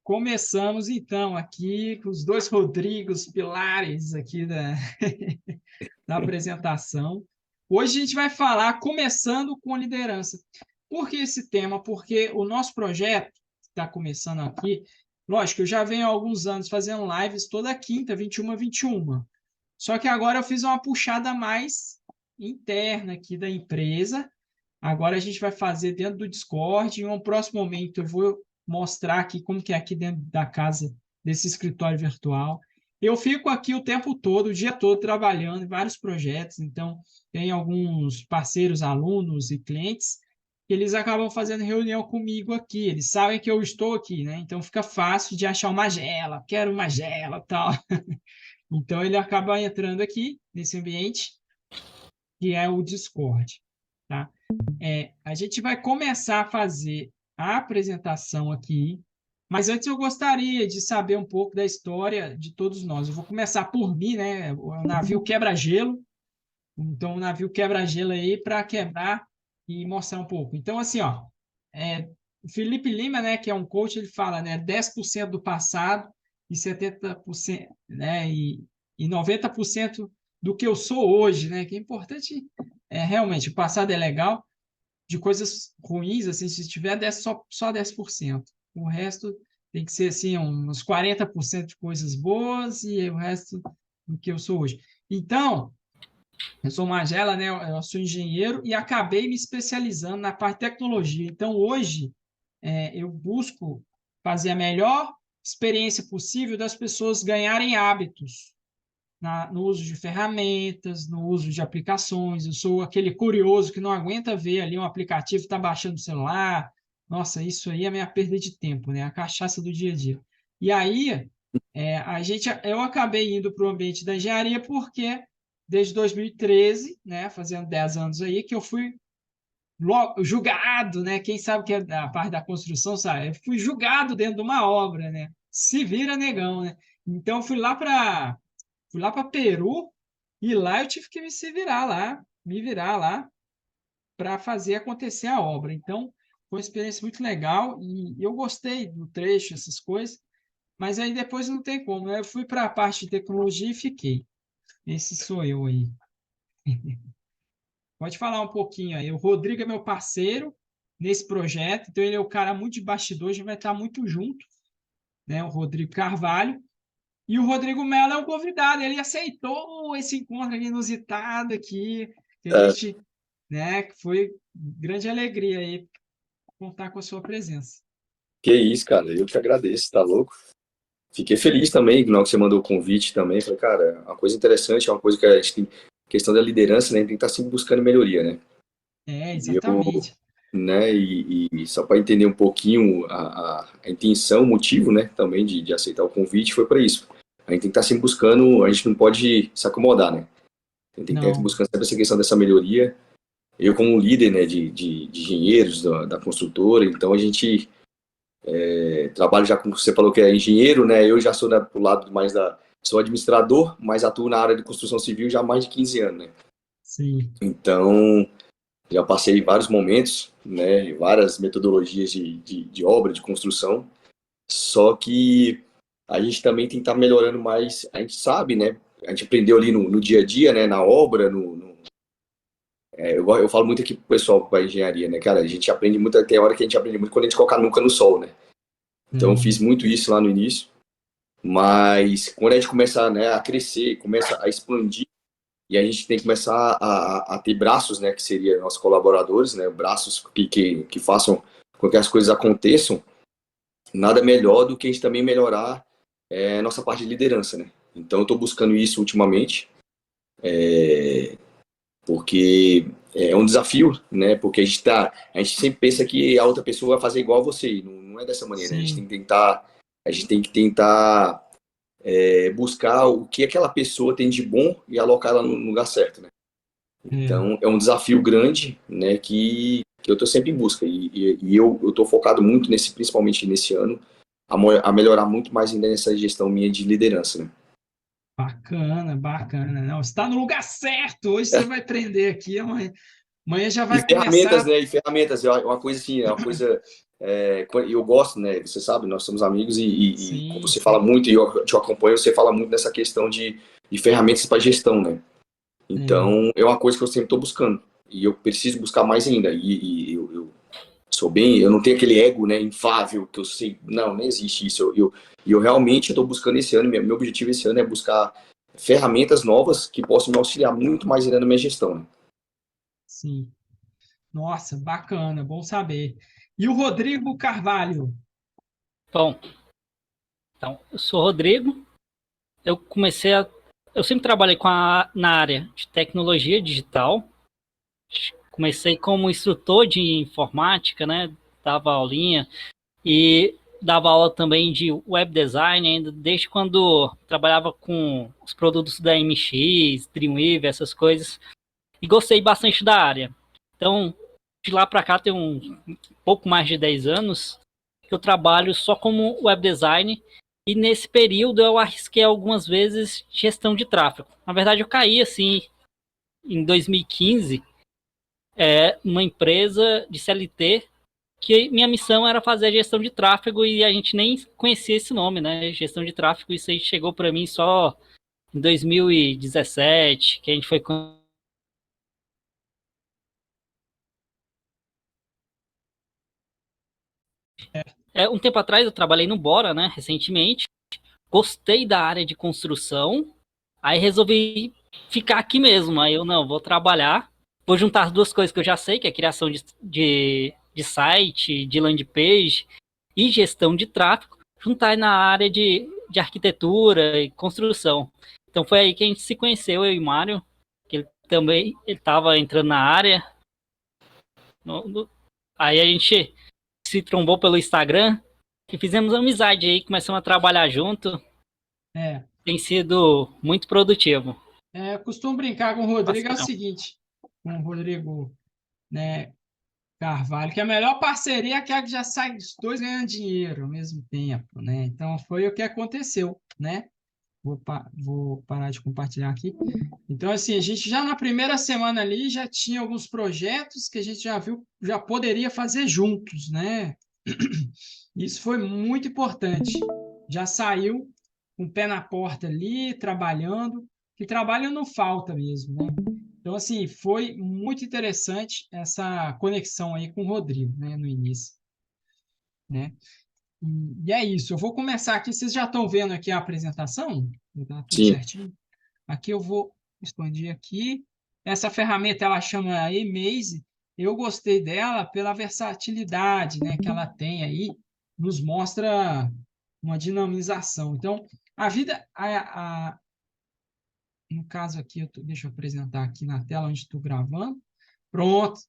Começamos então aqui com os dois Rodrigos pilares aqui da apresentação. Hoje a gente vai falar começando com liderança. Por que esse tema? Porque o nosso projeto que está começando aqui, lógico, eu já venho há alguns anos fazendo lives toda quinta, 21 a 21. Só que agora eu fiz uma puxada mais interna aqui da empresa. Agora a gente vai fazer dentro do Discord. Em um próximo momento eu vou mostrar aqui como que é aqui dentro da casa desse escritório virtual. Eu fico aqui o tempo todo, o dia todo, trabalhando em vários projetos. Então, tem alguns parceiros, alunos e clientes que eles acabam fazendo reunião comigo aqui. Eles sabem que eu estou aqui, né? Então, fica fácil de achar uma gela, quero uma gela, tal. Então, ele acaba entrando aqui nesse ambiente que é o Discord, tá? A gente vai começar a fazer a apresentação aqui, mas antes eu gostaria de saber um pouco da história de todos nós. Eu vou começar por mim, né? O navio quebra-gelo. Então, o navio quebra-gelo aí para quebrar e mostrar um pouco. Então, assim, ó, o Felipe Lima, né, que é um coach, ele fala, né, 10% do passado e 70%, né, e 90% do que eu sou hoje, né? Que é importante, realmente, o passado é legal, de coisas ruins, assim, se tiver 10, só 10%. O resto tem que ser, assim, uns 40% de coisas boas e o resto do que eu sou hoje. Então, eu sou Magela, né? Eu sou engenheiro e acabei me especializando na parte de tecnologia. Então, hoje, eu busco fazer a melhor experiência possível das pessoas ganharem hábitos no uso de ferramentas, no uso de aplicações. Eu sou aquele curioso que não aguenta ver ali um aplicativo que está baixando o celular. Nossa, isso aí é a minha perda de tempo, né? A cachaça do dia a dia. E aí, eu acabei indo para o ambiente da engenharia porque desde 2013, né, fazendo 10 anos aí, que eu fui julgado, né? Quem sabe que é da parte da construção sabe. Eu fui julgado dentro de uma obra, né? Se vira negão, né? Então eu fui lá para Peru e lá eu tive que me virar lá para fazer acontecer a obra. Então, foi uma experiência muito legal e eu gostei do trecho, essas coisas, mas aí depois não tem como, né? Eu fui para a parte de tecnologia e fiquei. Esse sou eu aí. Pode falar um pouquinho aí. O Rodrigo é meu parceiro nesse projeto, então ele é o cara muito de bastidor, a gente vai estar muito junto, né? O Rodrigo Carvalho. E o Rodrigo Mello é um convidado, ele aceitou esse encontro inusitado aqui, que a É, gente, né, que foi grande alegria aí contar com a sua presença. que isso, cara, eu que agradeço, tá louco? Fiquei feliz também, na hora que você mandou o convite também, falei, cara, é uma coisa interessante, é uma coisa que a gente tem, questão da liderança, né, tem que estar sempre buscando melhoria, né? E eu, Exatamente. né, e só para entender um pouquinho a intenção, o motivo, né, também de aceitar o convite foi para isso. A gente tem que estar sempre buscando, a gente não pode se acomodar, né? A gente tem que estar Não. buscando sempre essa questão dessa melhoria. Eu como líder, né, de engenheiros da construtora, então a gente trabalho já com você falou que é engenheiro, né? Eu já sou pro lado mais sou administrador, mas atuo na área de construção civil já há mais de 15 anos, né? Sim. Então, já passei vários momentos, né? Várias metodologias de obra, de construção. Só que a gente também tem que estar melhorando mais. A gente sabe, né? A gente aprendeu ali no dia a dia, né? Na obra, eu falo muito aqui pro pessoal para engenharia, né, cara? A gente aprende muito, tem hora que a gente aprende muito quando a gente coloca a nuca no sol, né? Então, eu fiz É, muito isso lá no início. Mas quando a gente começa, né, a crescer, começa a expandir, e a gente tem que começar a ter braços, né, que seriam nossos colaboradores, né, braços que façam com que as coisas aconteçam, nada melhor do que a gente também melhorar nossa parte de liderança, né. Então eu estou buscando isso ultimamente, porque é um desafio, né, porque a gente sempre pensa que a outra pessoa vai fazer igual a você, e não é dessa maneira, né? sim. A gente tem que tentar buscar o que aquela pessoa tem de bom e alocar ela no lugar certo, né? É. Então, é um desafio grande, né, que eu estou sempre em busca. E eu estou focado muito nesse, principalmente nesse ano, a melhorar muito mais ainda nessa gestão minha de liderança, né? Bacana, bacana. Não, você está no lugar certo. Hoje você vai aprender aqui uma Amanhã já E vai ferramentas, começar. né? E ferramentas, é uma coisa assim, é uma coisa. Eu gosto, né? Você sabe, nós somos amigos e Sim, você fala sim. muito, e eu te acompanho, você fala muito nessa questão de ferramentas para gestão, né? É, Então, é uma coisa que eu sempre estou buscando. E eu preciso buscar mais ainda. E eu sou bem, eu não tenho aquele ego, né, infável, que eu sei, não existe isso. Eu realmente estou buscando esse ano, meu objetivo esse ano é buscar ferramentas novas que possam me auxiliar muito mais ainda na minha gestão, né? sim. Nossa, bacana, bom saber. E o Rodrigo Carvalho? Bom, então, eu sou o Rodrigo. Eu comecei a. Eu sempre trabalhei na área de tecnologia digital. Comecei como instrutor de informática, né? Dava aulinha e dava aula também de web design, ainda desde quando trabalhava com os produtos da MX, Dreamweaver, essas coisas. E gostei bastante da área. Então, de lá para cá tem um pouco mais de 10 anos que eu trabalho só como web design e nesse período eu arrisquei algumas vezes gestão de tráfego. Na verdade, eu caí assim em 2015, numa empresa de CLT que minha missão era fazer a gestão de tráfego e a gente nem conhecia esse nome, né? Gestão de tráfego, isso aí chegou para mim só em 2017, que a gente foi um tempo atrás eu trabalhei no Bora, né, recentemente. Gostei da área de construção, aí resolvi ficar aqui mesmo. Aí eu não, vou trabalhar, vou juntar as duas coisas que eu já sei, que é criação de site, de landing page e gestão de tráfego, juntar na área de arquitetura e construção. Então foi aí que a gente se conheceu, eu e o Mário, que ele também estava entrando na área. Aí a gente se trombou pelo Instagram e fizemos amizade aí, começamos a trabalhar junto. É, Tem sido muito produtivo. eu costumo brincar com o Rodrigo, é o Parceirão. seguinte, com o Rodrigo, né, Carvalho, que a melhor parceria é aquela que já sai os dois ganhando dinheiro ao mesmo tempo, né? Então foi o que aconteceu, né? Vou parar de compartilhar aqui. Então, assim, a gente já na primeira semana ali já tinha alguns projetos que a gente já viu, já poderia fazer juntos, né? Isso foi muito importante. Já saiu com o pé na porta ali, trabalhando, que trabalho não falta mesmo, né? Então, assim, foi muito interessante essa conexão aí com o Rodrigo, né, no início, né? E é isso. Eu vou começar aqui. Vocês já estão vendo aqui a apresentação? Tá tudo Sim, certinho? Aqui eu vou expandir aqui. Essa ferramenta ela chama eMaze. Eu gostei dela pela versatilidade, né, que ela tem aí, nos mostra uma dinamização. Então, a vida, no caso aqui, deixa eu apresentar aqui na tela onde estou gravando. Pronto.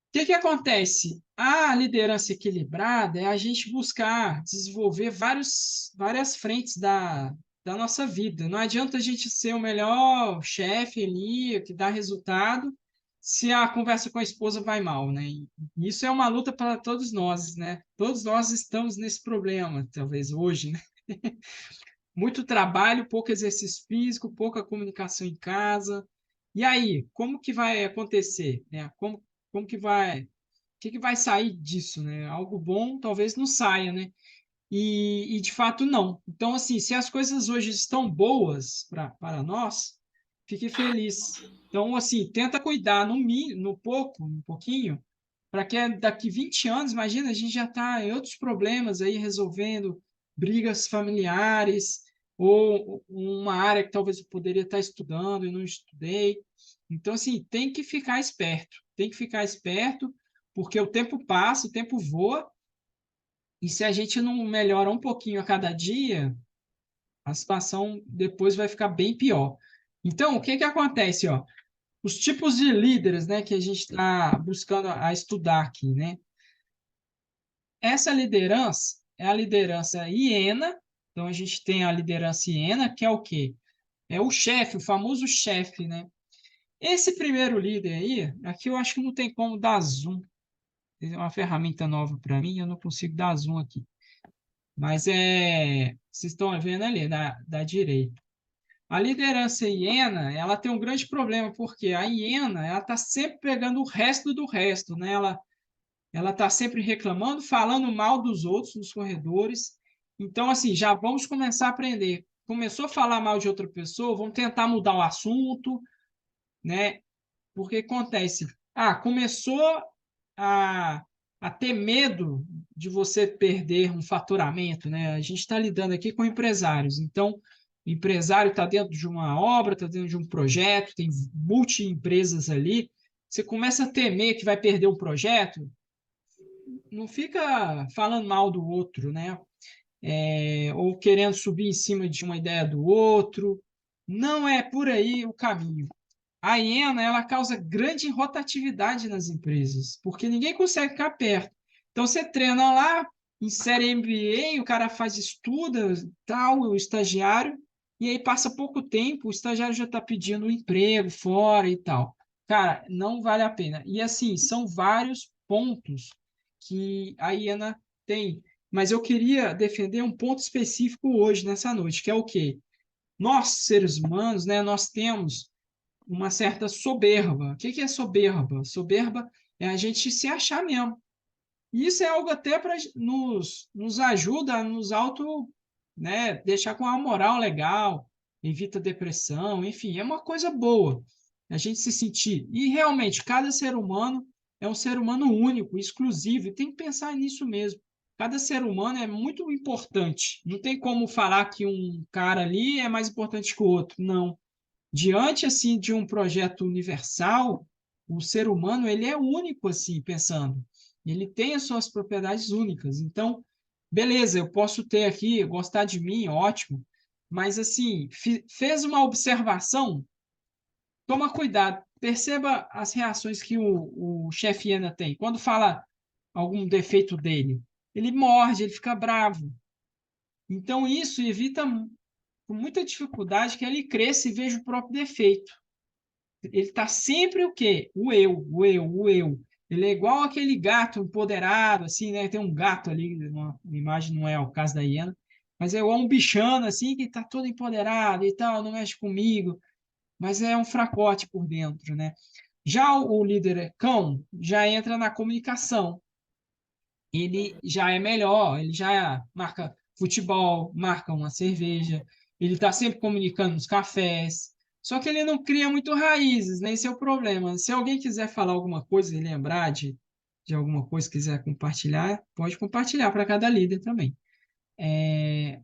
O que que acontece? A liderança equilibrada é a gente buscar desenvolver várias frentes da nossa vida. Não adianta a gente ser o melhor chefe ali, que dá resultado, se a conversa com a esposa vai mal, né? E isso é uma luta para todos nós, né? Todos nós estamos nesse problema, talvez hoje, né? Muito trabalho, pouco exercício físico, pouca comunicação em casa. E aí, como que vai acontecer, né? Como que vai que vai sair disso, né? Algo bom talvez não saia, né? E de fato não. Então, assim, se as coisas hoje estão boas para nós, fique feliz. Então, assim, tenta cuidar no pouco, um pouquinho, para que daqui 20 anos, imagina, a gente já está em outros problemas aí, resolvendo brigas familiares, ou uma área que talvez eu poderia estar estudando e não estudei. Então, assim, tem que ficar esperto, porque o tempo passa, o tempo voa, e se a gente não melhora um pouquinho a cada dia, a situação depois vai ficar bem pior. Então, o que que acontece, ó? Os tipos de líderes, né, que a gente está buscando a estudar aqui, né? Essa liderança é a liderança hiena. Então, a gente tem a liderança hiena, que é o quê? É o chefe, o famoso chefe, né? Esse primeiro líder aí, aqui eu acho que não tem como dar zoom. É uma ferramenta nova para mim, eu não consigo dar zoom aqui. Mas vocês estão vendo ali, da direita. A liderança hiena, ela tem um grande problema, porque a hiena, ela está sempre pegando o resto do resto, né? Ela está sempre reclamando, falando mal dos outros nos corredores. Então, assim, já vamos começar a aprender. Começou a falar mal de outra pessoa, vamos tentar mudar o assunto, né? Porque acontece, começou a, a ter medo de você perder um faturamento, né? A gente está lidando aqui com empresários, então o empresário está dentro de uma obra, está dentro de um projeto, tem multi-empresas ali. Você começa a temer que vai perder um projeto, não fica falando mal do outro, né? Ou querendo subir em cima de uma ideia do outro. Não é por aí o caminho. A hiena, ela causa grande rotatividade nas empresas, porque ninguém consegue ficar perto. Então você treina lá, insere MBA, o cara faz estuda, tal, o estagiário, e aí passa pouco tempo, o estagiário já está pedindo um emprego fora e tal. Cara, não vale a pena. E assim, são vários pontos que a hiena tem. Mas eu queria defender um ponto específico hoje, nessa noite, que é o quê? Nós, seres humanos, né, nós temos uma certa soberba. O que é soberba? Soberba é a gente se achar mesmo. E isso é algo até para nos ajuda a nos auto, né, deixar com a moral legal, evita depressão, enfim, é uma coisa boa a gente se sentir. E realmente, cada ser humano é um ser humano único, exclusivo, e tem que pensar nisso mesmo. Cada ser humano é muito importante. Não tem como falar que um cara ali é mais importante que o outro. Não, diante assim de um projeto universal, o ser humano ele é único assim pensando. Ele tem as suas propriedades únicas. Então, beleza, eu posso ter aqui, gostar de mim, ótimo, mas assim, fez uma observação, toma cuidado, perceba as reações que o chefe Iana tem. Quando fala algum defeito dele, ele morde, ele fica bravo. Então, isso evita com muita dificuldade que ele cresça e veja o próprio defeito. Ele está sempre o quê? O eu, o eu, o eu. Ele é igual aquele gato empoderado, assim, né? Tem um gato ali, uma imagem não é o caso da hiena, mas é igual um bichano, assim, que está todo empoderado e tal, não mexe comigo, mas é um fracote por dentro, né? Já o líder cão já entra na comunicação. Ele já é melhor, ele já marca futebol, marca uma cerveja, ele está sempre comunicando nos cafés, só que ele não cria muito raízes, né? Esse é o problema. Se alguém quiser falar alguma coisa e lembrar de alguma coisa, quiser compartilhar, pode compartilhar para cada líder também.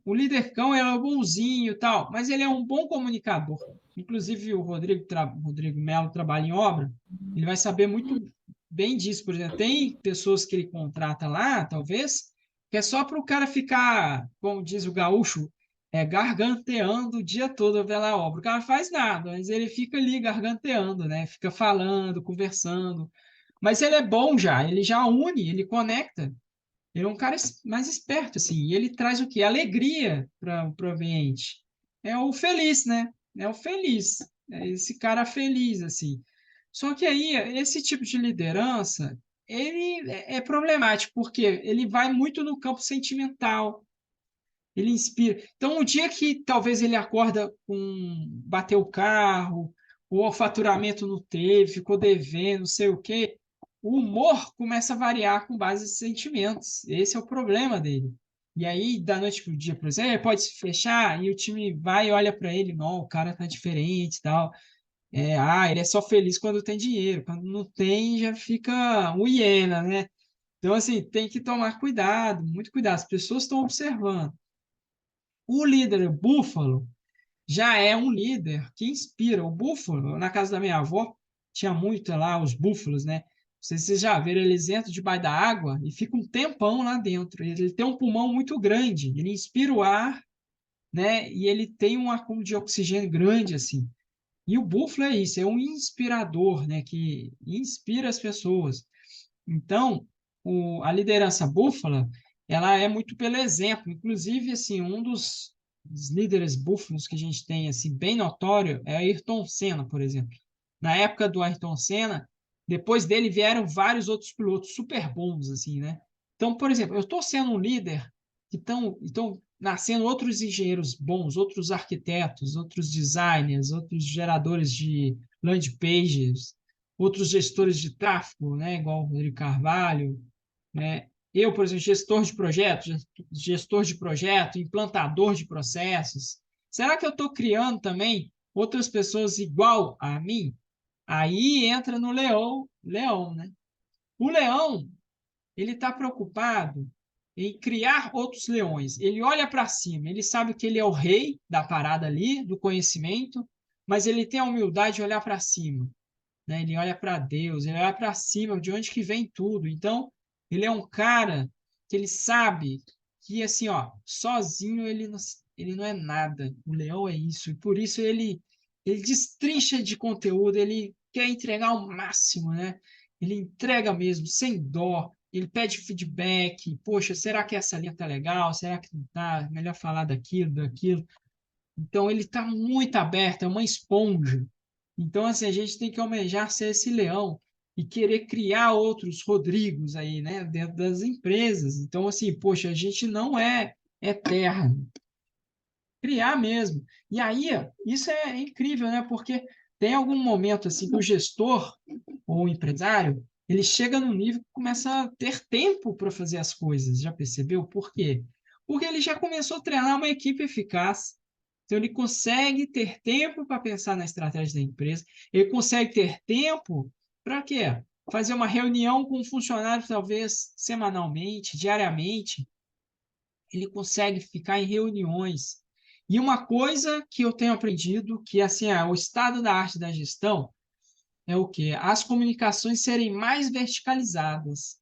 O líder cão é bonzinho e tal, mas ele é um bom comunicador. Inclusive, o Rodrigo Melo trabalha em obra, ele vai saber muito bem disso. Por exemplo, tem pessoas que ele contrata lá, talvez, que é só para o cara ficar, como diz o gaúcho, garganteando o dia todo pela obra. O cara não faz nada, mas ele fica ali garganteando, né? Fica falando, conversando. Mas ele é bom já, ele já une, ele conecta. Ele é um cara mais esperto, assim, e ele traz o quê? Alegria para o ambiente. É o feliz, né? É o feliz. É esse cara feliz, assim. Só que aí, esse tipo de liderança, ele é problemático, porque ele vai muito no campo sentimental, ele inspira. Então, um dia que talvez ele acorda com bateu o carro, ou o faturamento não teve, ficou devendo, não sei o quê, o humor começa a variar com base em sentimentos. Esse é o problema dele. E aí, da noite para o dia, por exemplo, ele pode se fechar e o time vai e olha para ele, não, o cara tá diferente e tal. Ele é só feliz quando tem dinheiro, quando não tem, já fica um hiena, né? Então, assim, tem que tomar cuidado, muito cuidado. As pessoas estão observando. O líder búfalo já é um líder que inspira. O búfalo, na casa da minha avó, tinha muito lá os búfalos, né? Não sei se vocês já viram, eles entram debaixo da água e ficam um tempão lá dentro. Ele tem um pulmão muito grande, ele inspira o ar, né? E ele tem um acúmulo de oxigênio grande, assim. E o búfalo é isso, é um inspirador, né? Que inspira as pessoas. Então, a liderança búfala, ela é muito pelo exemplo. Inclusive, assim, um dos líderes búfalos que a gente tem assim bem notório é Ayrton Senna, por exemplo. Na época do Ayrton Senna, depois dele vieram vários outros pilotos super bons, assim, né? Então, por exemplo, eu estou sendo um líder que estão nascendo outros engenheiros bons, outros arquitetos, outros designers, outros geradores de landing pages, outros gestores de tráfego, né, igual o Rodrigo Carvalho, né? Eu, por exemplo, gestor de projeto, implantador de processos. Será que eu estou criando também outras pessoas igual a mim? Aí entra no leão, né? O leão, ele está preocupado em criar outros leões. Ele olha para cima, ele sabe que ele é o rei da parada ali, do conhecimento, mas ele tem a humildade de olhar para cima, né? Ele olha para Deus, ele olha para cima, de onde que vem tudo. Então, ele é um cara que ele sabe que, assim, ó, sozinho ele não é nada. O leão é isso, e por isso ele destrincha de conteúdo, ele quer entregar o máximo, né? Ele entrega mesmo, sem dó. Ele pede feedback. Poxa, será que essa linha tá legal? Será que não tá? Melhor falar daquilo. Então, ele está muito aberto, é uma esponja. Então, assim, a gente tem que almejar ser esse leão e querer criar outros Rodrigos aí, né, dentro das empresas. Então, assim, poxa, a gente não é eterno. Criar mesmo. E aí, isso é incrível, né? Porque tem algum momento, assim, que o gestor ou o empresário, ele chega num nível que começa a ter tempo para fazer as coisas. Já percebeu por quê? Porque ele já começou a treinar uma equipe eficaz. Então, ele consegue ter tempo para pensar na estratégia da empresa, ele consegue ter tempo para quê? Fazer uma reunião com um funcionário, talvez semanalmente, diariamente. Ele consegue ficar em reuniões. E uma coisa que eu tenho aprendido, que assim, o estado da arte da gestão, é o quê? As comunicações serem mais verticalizadas.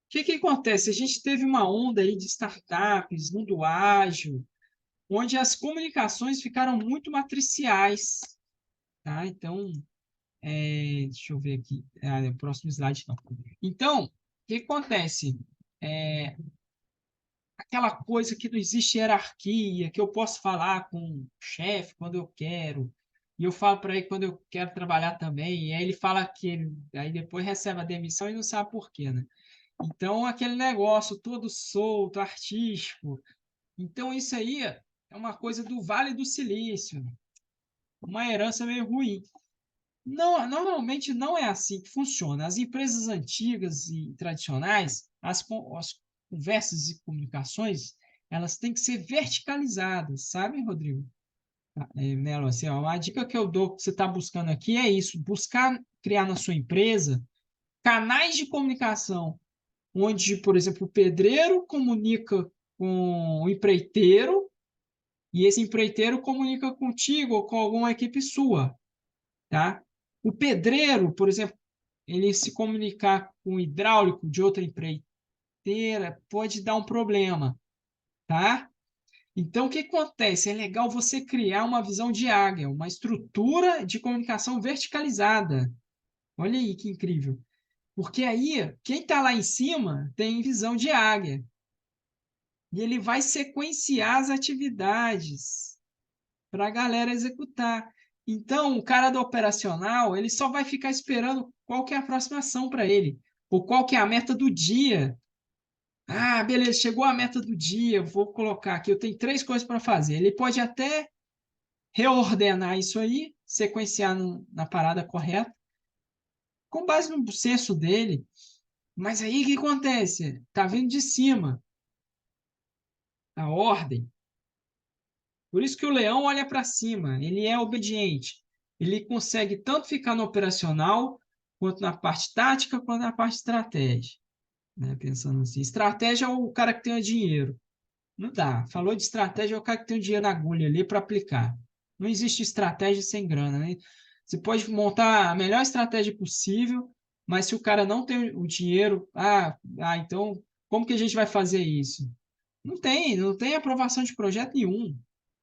O que acontece? A gente teve uma onda aí de startups, mundo ágil, onde as comunicações ficaram muito matriciais, tá? Então, deixa eu ver aqui, o próximo slide não. Então, o que acontece? Aquela coisa que não existe hierarquia, que eu posso falar com o chefe quando eu quero, e eu falo para ele quando eu quero trabalhar também, e aí ele fala que aí depois recebe a demissão e não sabe por quê, né? Então, aquele negócio todo solto, artístico. Então, isso aí é uma coisa do Vale do Silício, uma herança meio ruim. Não, normalmente não é assim que funciona. As empresas antigas e tradicionais, as conversas e comunicações, elas têm que ser verticalizadas, sabe, Rodrigo? Melo, assim, ó, uma dica que eu dou que você está buscando aqui é isso: buscar criar na sua empresa canais de comunicação, onde, por exemplo, o pedreiro comunica com o empreiteiro e esse empreiteiro comunica contigo ou com alguma equipe sua, tá? O pedreiro, por exemplo, ele se comunicar com o hidráulico de outra empreiteira pode dar um problema, tá? Então, o que acontece? É legal você criar uma visão de águia, uma estrutura de comunicação verticalizada. Olha aí que incrível. Porque aí, quem está lá em cima tem visão de águia. E ele vai sequenciar as atividades para a galera executar. Então, o cara do operacional, ele só vai ficar esperando qual que é a próxima ação para ele, ou qual que é a meta do dia. Ah, beleza, chegou a meta do dia, vou colocar aqui, eu tenho 3 coisas para fazer. Ele pode até reordenar isso aí, sequenciar na parada correta, com base no senso dele. Mas aí o que acontece? Tá vindo de cima a ordem. Por isso que o leão olha para cima, ele é obediente. Ele consegue tanto ficar no operacional, quanto na parte tática, quanto na parte estratégia. Né? Pensando assim, estratégia é o cara que tem o dinheiro. Não dá. Falou de estratégia, é o cara que tem o dinheiro na agulha ali para aplicar. Não existe estratégia sem grana, né? Você pode montar a melhor estratégia possível, mas se o cara não tem o dinheiro, então como que a gente vai fazer isso? Não tem aprovação de projeto nenhum,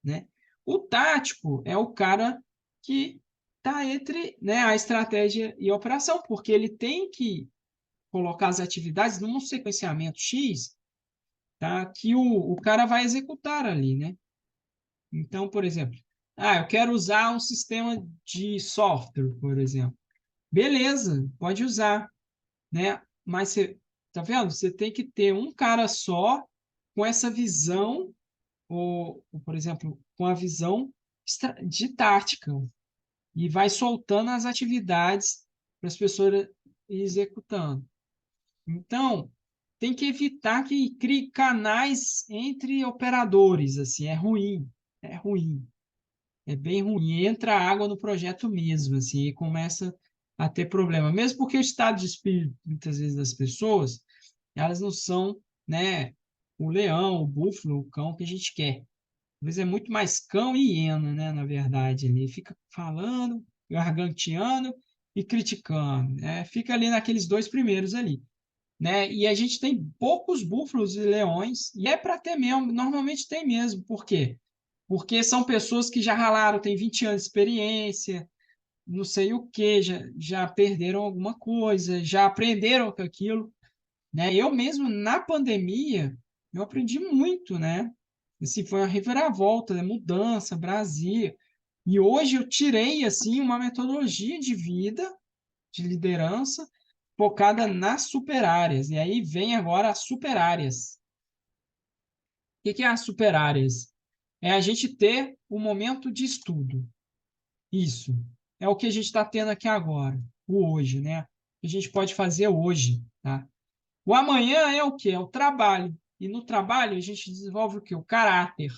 né? O tático é o cara que está entre, né, a estratégia e a operação, porque ele tem que colocar as atividades num sequenciamento X, tá, que o cara vai executar ali, né? Então, por exemplo, eu quero usar um sistema de software, por exemplo. Beleza, pode usar, né? Mas você, tá vendo? Você tem que ter um cara só com essa visão, ou, por exemplo, com a visão de tática, e vai soltando as atividades para as pessoas ir executando. Então, tem que evitar que crie canais entre operadores, assim, é ruim, é bem ruim. Entra água no projeto mesmo, assim, e começa a ter problema. Mesmo porque o estado de espírito, muitas vezes, das pessoas, elas não são, né, o leão, o búfalo, o cão que a gente quer. Às vezes é muito mais cão e hiena, né, na verdade. Ele fica falando, garganteando e criticando, né? Fica ali naqueles dois primeiros ali, né? E a gente tem poucos búfalos e leões, e é para ter mesmo, normalmente tem mesmo. Por quê? Porque são pessoas que já ralaram, têm 20 anos de experiência, não sei o que, já perderam alguma coisa, já aprenderam com aquilo, né? Eu mesmo, na pandemia, eu aprendi muito, né? Assim, foi uma reviravolta, né? Mudança, Brasil. E hoje eu tirei, assim, uma metodologia de vida, de liderança, focada nas superáreas. E aí vem agora as superáreas. O que é as superáreas? É a gente ter o momento de estudo. Isso. É o que a gente está tendo aqui agora, o hoje, né? O que a gente pode fazer hoje, tá? O amanhã é o quê? É o trabalho. E no trabalho a gente desenvolve o quê? O caráter.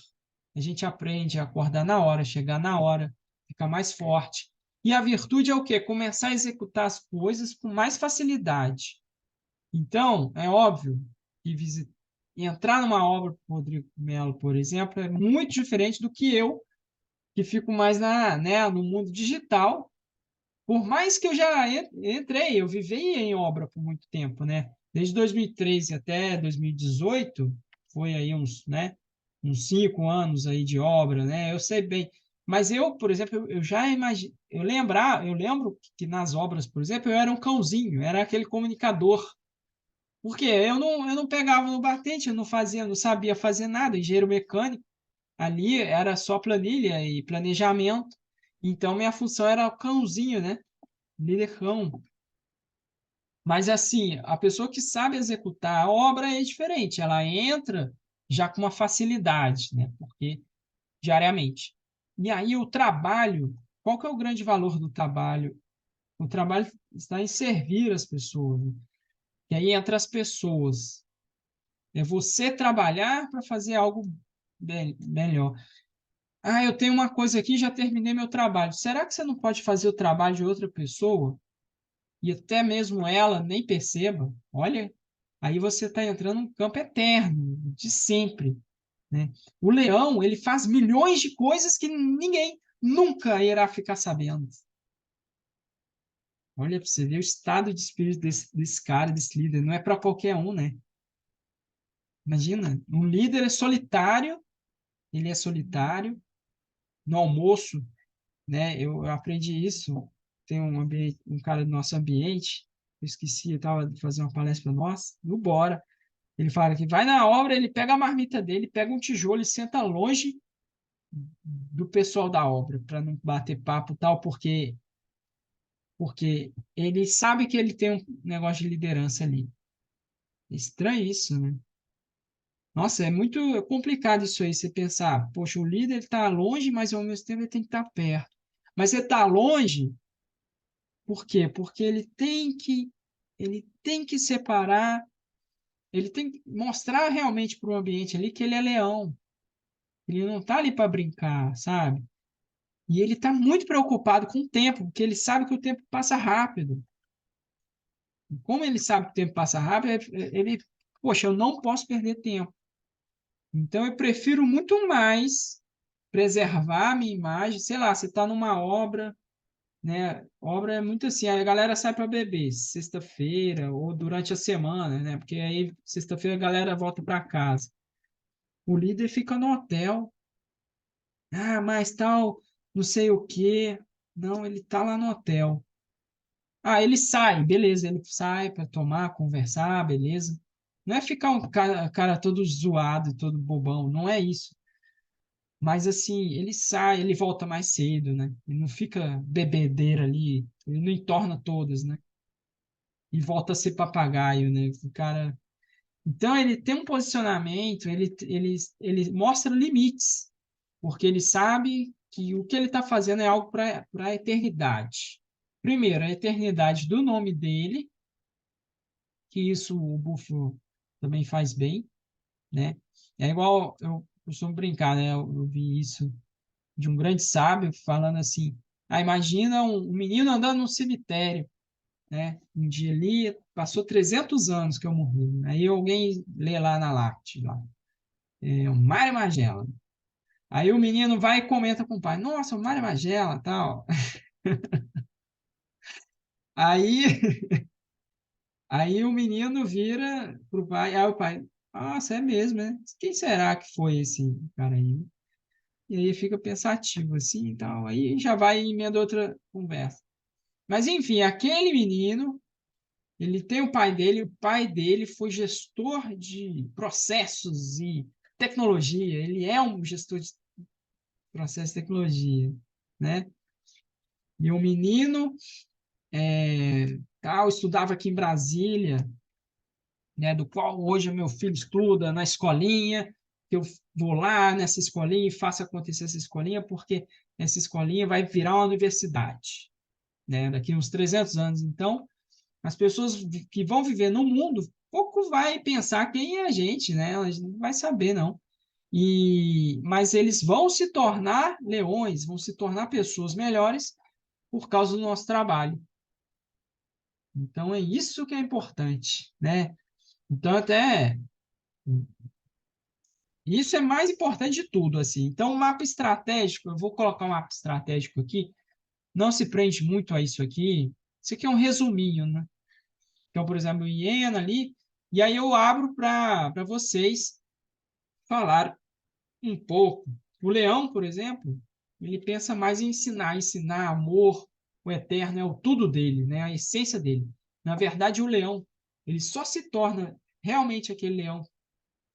A gente aprende a acordar na hora, chegar na hora, ficar mais forte. E a virtude é o quê? Começar a executar as coisas com mais facilidade. Então, é óbvio que entrar numa obra do Rodrigo Melo, por exemplo, é muito diferente do que eu, que fico mais no mundo digital. Por mais que eu já entrei, eu vivi em obra por muito tempo, né? Desde 2013 até 2018, foi aí uns 5 anos aí de obra, né? Eu sei bem. Mas eu, por exemplo, eu já imagino, eu lembro que nas obras, por exemplo, eu era um cãozinho, era aquele comunicador. Porque eu não pegava no batente, eu não fazia, não sabia fazer nada, engenheiro mecânico. Ali era só planilha e planejamento. Então, minha função era o cãozinho, né? Líder cão. Mas, assim, a pessoa que sabe executar a obra é diferente. Ela entra já com uma facilidade, né? Porque diariamente. E aí, o trabalho, qual que é o grande valor do trabalho? O trabalho está em servir as pessoas, né? E aí, entre as pessoas, é você trabalhar para fazer algo melhor. Ah, eu tenho uma coisa aqui, já terminei meu trabalho. Será que você não pode fazer o trabalho de outra pessoa e até mesmo ela nem perceba? Olha, aí você está entrando num campo eterno, de sempre, né? O leão, ele faz milhões de coisas que ninguém nunca irá ficar sabendo. Olha para você ver o estado de espírito desse cara, desse líder. Não é para qualquer um, né? Imagina, um líder é solitário, ele é solitário. No almoço, né? Eu aprendi isso. Tem um cara do nosso ambiente, eu esqueci, eu estava fazendo uma palestra para nós, no Bora. Ele fala que vai na obra, ele pega a marmita dele, pega um tijolo e senta longe do pessoal da obra, para não bater papo e tal, porque ele sabe que ele tem um negócio de liderança ali. É estranho isso, né? Nossa, é muito complicado isso aí, você pensar, poxa, o líder está longe, mas ao mesmo tempo ele tem que estar perto. Mas ele está longe. Por quê? Porque ele tem que separar, ele tem que mostrar realmente para o ambiente ali que ele é leão. Ele não está ali para brincar, sabe? E ele está muito preocupado com o tempo, porque ele sabe que o tempo passa rápido. E como ele sabe que o tempo passa rápido, poxa, eu não posso perder tempo. Então eu prefiro muito mais preservar a minha imagem. Sei lá, você está numa obra, né? Obra é muito assim, a galera sai para beber sexta-feira ou durante a semana, né? Porque aí sexta-feira a galera volta para casa. O líder fica no hotel. Ah, mas tal, não sei o quê. Não, ele tá lá no hotel. Ah, ele sai, beleza, ele sai para tomar, conversar, beleza. Não é ficar um cara todo zoado, todo bobão, não é isso. Mas assim, ele sai, ele volta mais cedo, né? Ele não fica bebedeira ali, ele não entorna todas, né? E volta a ser papagaio, né? O cara. Então, ele tem um posicionamento, ele mostra limites, porque ele sabe que o que ele está fazendo é algo para a eternidade. Primeiro, a eternidade do nome dele, que isso o Buffalo também faz bem, né? É igual, eu costumo brincar, né? Eu vi isso de um grande sábio falando assim, imagina um menino andando no cemitério, né? Um dia ali, passou 300 anos que eu morri. Aí alguém lê lá na Láctea, lá, o Mário Magela. Aí o menino vai e comenta com o pai, nossa, o Mário Magela, tal. Aí, aí o menino vira pro pai, aí o pai, nossa, é mesmo, né? Quem será que foi esse cara aí? E aí fica pensativo assim e tal. Aí já vai em emenda outra conversa. Mas enfim, aquele menino, ele tem o pai dele foi gestor de processos e tecnologia, ele é um gestor de processos e tecnologia, né? E o menino tal, estudava aqui em Brasília, né, do qual hoje o meu filho estuda na escolinha, que eu vou lá nessa escolinha e faço acontecer essa escolinha, porque essa escolinha vai virar uma universidade, né, daqui uns 300 anos. Então, as pessoas que vão viver no mundo, pouco vai pensar quem é a gente, né? A gente não vai saber, não. Mas eles vão se tornar leões, vão se tornar pessoas melhores por causa do nosso trabalho. Então, é isso que é importante, né? Então, até isso é mais importante de tudo, assim. Então, o mapa estratégico, eu vou colocar um mapa estratégico aqui, não se prende muito a isso aqui. Isso aqui é um resuminho, né? Então, por exemplo, o Iena ali, e aí eu abro para vocês falar um pouco. O leão, por exemplo, ele pensa mais em ensinar, ensinar amor, o eterno é o tudo dele, né? A essência dele. Na verdade, o leão, ele só se torna realmente aquele leão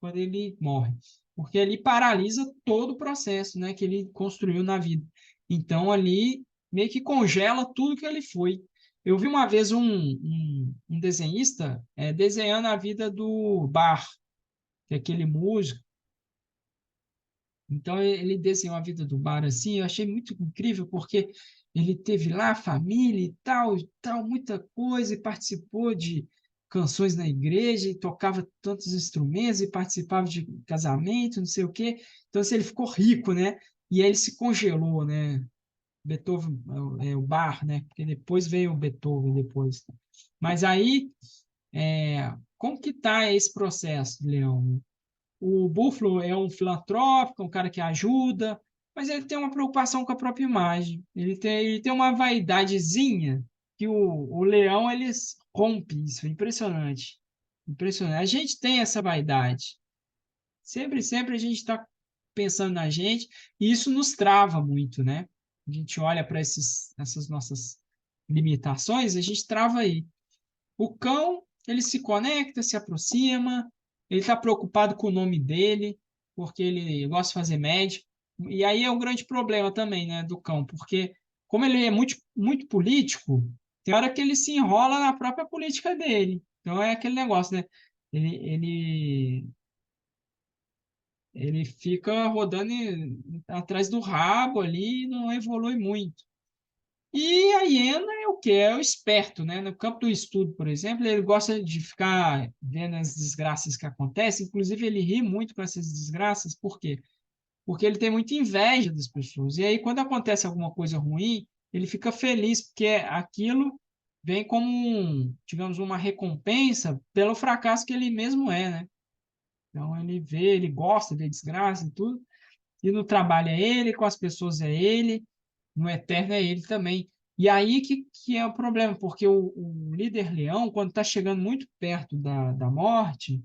quando ele morre, porque ali paralisa todo o processo, né, que ele construiu na vida. Então ali meio que congela tudo que ele foi. Eu vi uma vez um desenhista desenhando a vida do Bach, que é aquele músico. Então ele desenhou a vida do Bar assim, eu achei muito incrível porque ele teve lá família e tal, muita coisa, e participou de canções na igreja, e tocava tantos instrumentos, e participava de casamento, não sei o quê. Então assim, ele ficou rico, né? E aí ele se congelou, né? Beethoven, o Bar, né? Porque depois veio o Beethoven depois. Mas aí, como que tá esse processo, Leão? O Buffalo é um filantrópico, um cara que ajuda, mas ele tem uma preocupação com a própria imagem. Ele tem uma vaidadezinha que o leão ele rompe isso. Impressionante. Impressionante. A gente tem essa vaidade. Sempre, sempre a gente está pensando na gente e isso nos trava muito, né? A gente olha para essas nossas limitações, a gente trava aí. O cão, ele se conecta, se aproxima, ele está preocupado com o nome dele, porque ele gosta de fazer média. E aí é um grande problema também, né, do cão, porque como ele é muito, muito político, tem hora que ele se enrola na própria política dele. Então é aquele negócio, né? Ele, ele, ele fica rodando atrás do rabo ali e não evolui muito. E a hiena é o que? É o esperto, né? No campo do estudo, por exemplo, ele gosta de ficar vendo as desgraças que acontecem, inclusive ele ri muito com essas desgraças, por quê? Porque ele tem muita inveja das pessoas. E aí, quando acontece alguma coisa ruim, ele fica feliz, porque aquilo vem como, digamos, uma recompensa pelo fracasso que ele mesmo é, né? Então, ele vê, ele gosta de desgraça e tudo, e no trabalho é ele, com as pessoas é ele, no eterno é ele também. E aí que é o problema, porque o líder leão, quando está chegando muito perto da morte,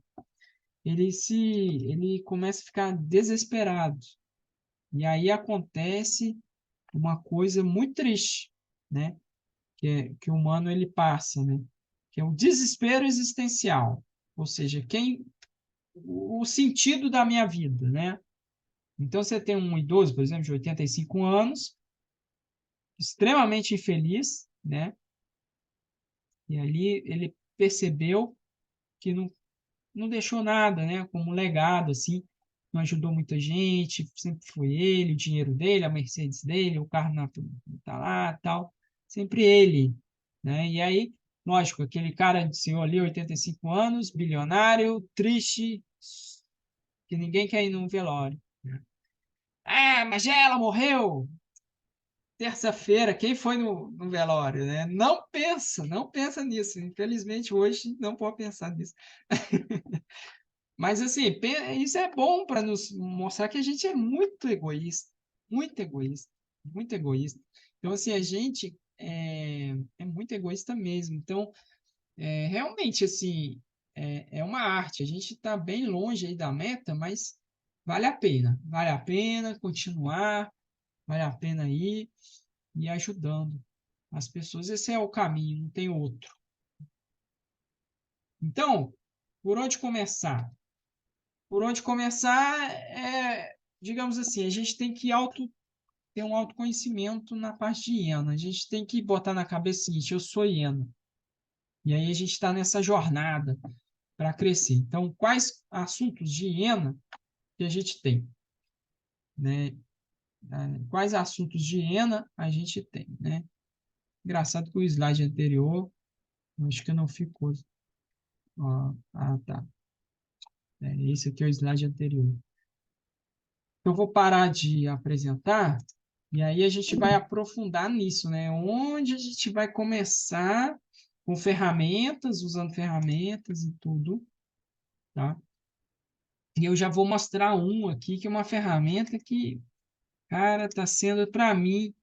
ele começa a ficar desesperado. E aí acontece uma coisa muito triste, né? Que o humano ele passa, né? Que é o desespero existencial. Ou seja, o sentido da minha vida, né? Então você tem um idoso, por exemplo, de 85 anos, extremamente infeliz, né? E ali ele percebeu que não deixou nada, né, como legado, assim, não ajudou muita gente, sempre foi ele, o dinheiro dele, a Mercedes dele, o carro tá lá, tal, sempre ele, né? E aí, lógico, aquele cara de senhor ali, 85 anos, bilionário, triste, que ninguém quer ir num velório, né? Ah, mas ela morreu terça-feira, quem foi no velório, né? Não pensa nisso. Infelizmente, hoje não pode pensar nisso. Mas, assim, isso é bom para nos mostrar que a gente é muito egoísta, muito egoísta, muito egoísta. Então, assim, a gente é muito egoísta mesmo. Então, realmente, assim, é uma arte. A gente está bem longe aí da meta, mas vale a pena continuar, vale a pena ir e ajudando as pessoas. Esse é o caminho, não tem outro. Então, por onde começar? Por onde começar digamos assim, a gente tem que ter um autoconhecimento na parte de hiena. A gente tem que botar na cabeça o seguinte, eu sou hiena. E aí a gente está nessa jornada para crescer. Então, quais assuntos de hiena que a gente tem? Né? Quais assuntos de hiena a gente tem? Né? Engraçado que o slide anterior, acho que não ficou. Ó, tá. Esse aqui é o slide anterior. Eu vou parar de apresentar e aí a gente vai aprofundar nisso, né? Onde a gente vai começar com ferramentas, usando ferramentas e tudo, tá? E eu já vou mostrar um aqui, que é uma ferramenta que, cara, está sendo para mim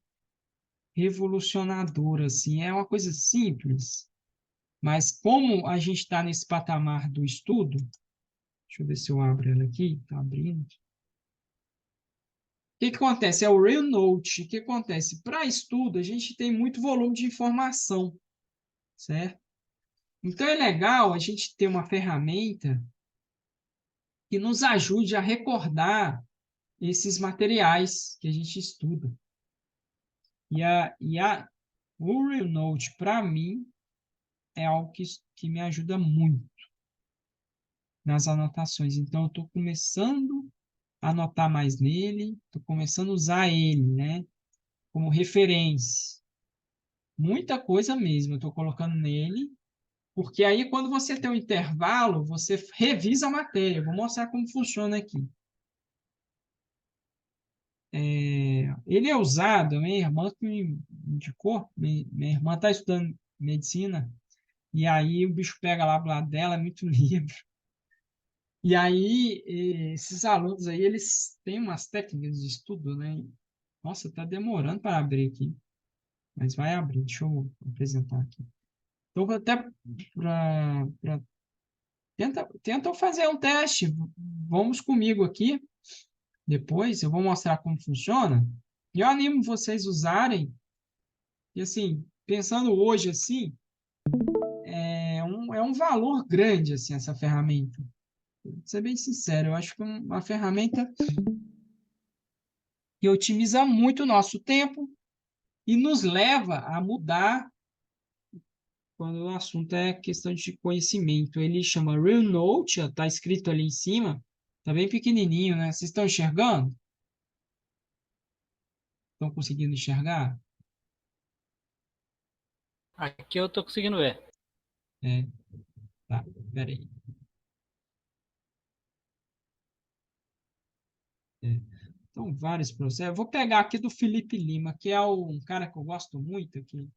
revolucionadora, assim. É uma coisa simples, mas como a gente está nesse patamar do estudo, deixa eu ver se eu abro ela aqui, tá abrindo. O que acontece? É o Real Note. O que acontece? Para estudo, a gente tem muito volume de informação, certo? Então, é legal a gente ter uma ferramenta que nos ajude a recordar esses materiais que a gente estuda. O Real Note, para mim, é algo que me ajuda muito nas anotações. Então, eu estou começando a anotar mais nele, estou começando a usar ele, né, como referência. Muita coisa mesmo eu estou colocando nele, porque aí quando você tem um intervalo, você revisa a matéria. Eu vou mostrar como funciona aqui. Ele é usado, minha irmã que me indicou, minha irmã está estudando medicina, e aí o bicho pega lá do lado dela, é muito livro. E aí, esses alunos aí, eles têm umas técnicas de estudo, né? Nossa, está demorando para abrir aqui, mas vai abrir, deixa eu apresentar aqui. Então, até para tenta fazer um teste. Vamos comigo aqui. Depois eu vou mostrar como funciona. E eu animo vocês usarem. E assim, pensando hoje assim, é um valor grande assim essa ferramenta. Vou ser bem sincero, eu acho que é uma ferramenta que otimiza muito o nosso tempo e nos leva a mudar quando o assunto é questão de conhecimento. Ele chama Real Note, está escrito ali em cima, está bem pequenininho, né? Vocês estão enxergando? Estão conseguindo enxergar? Aqui eu tô conseguindo ver. Tá, peraí. Então, vários processos. Eu vou pegar aqui do Felipe Lima, que é um cara que eu gosto muito aqui,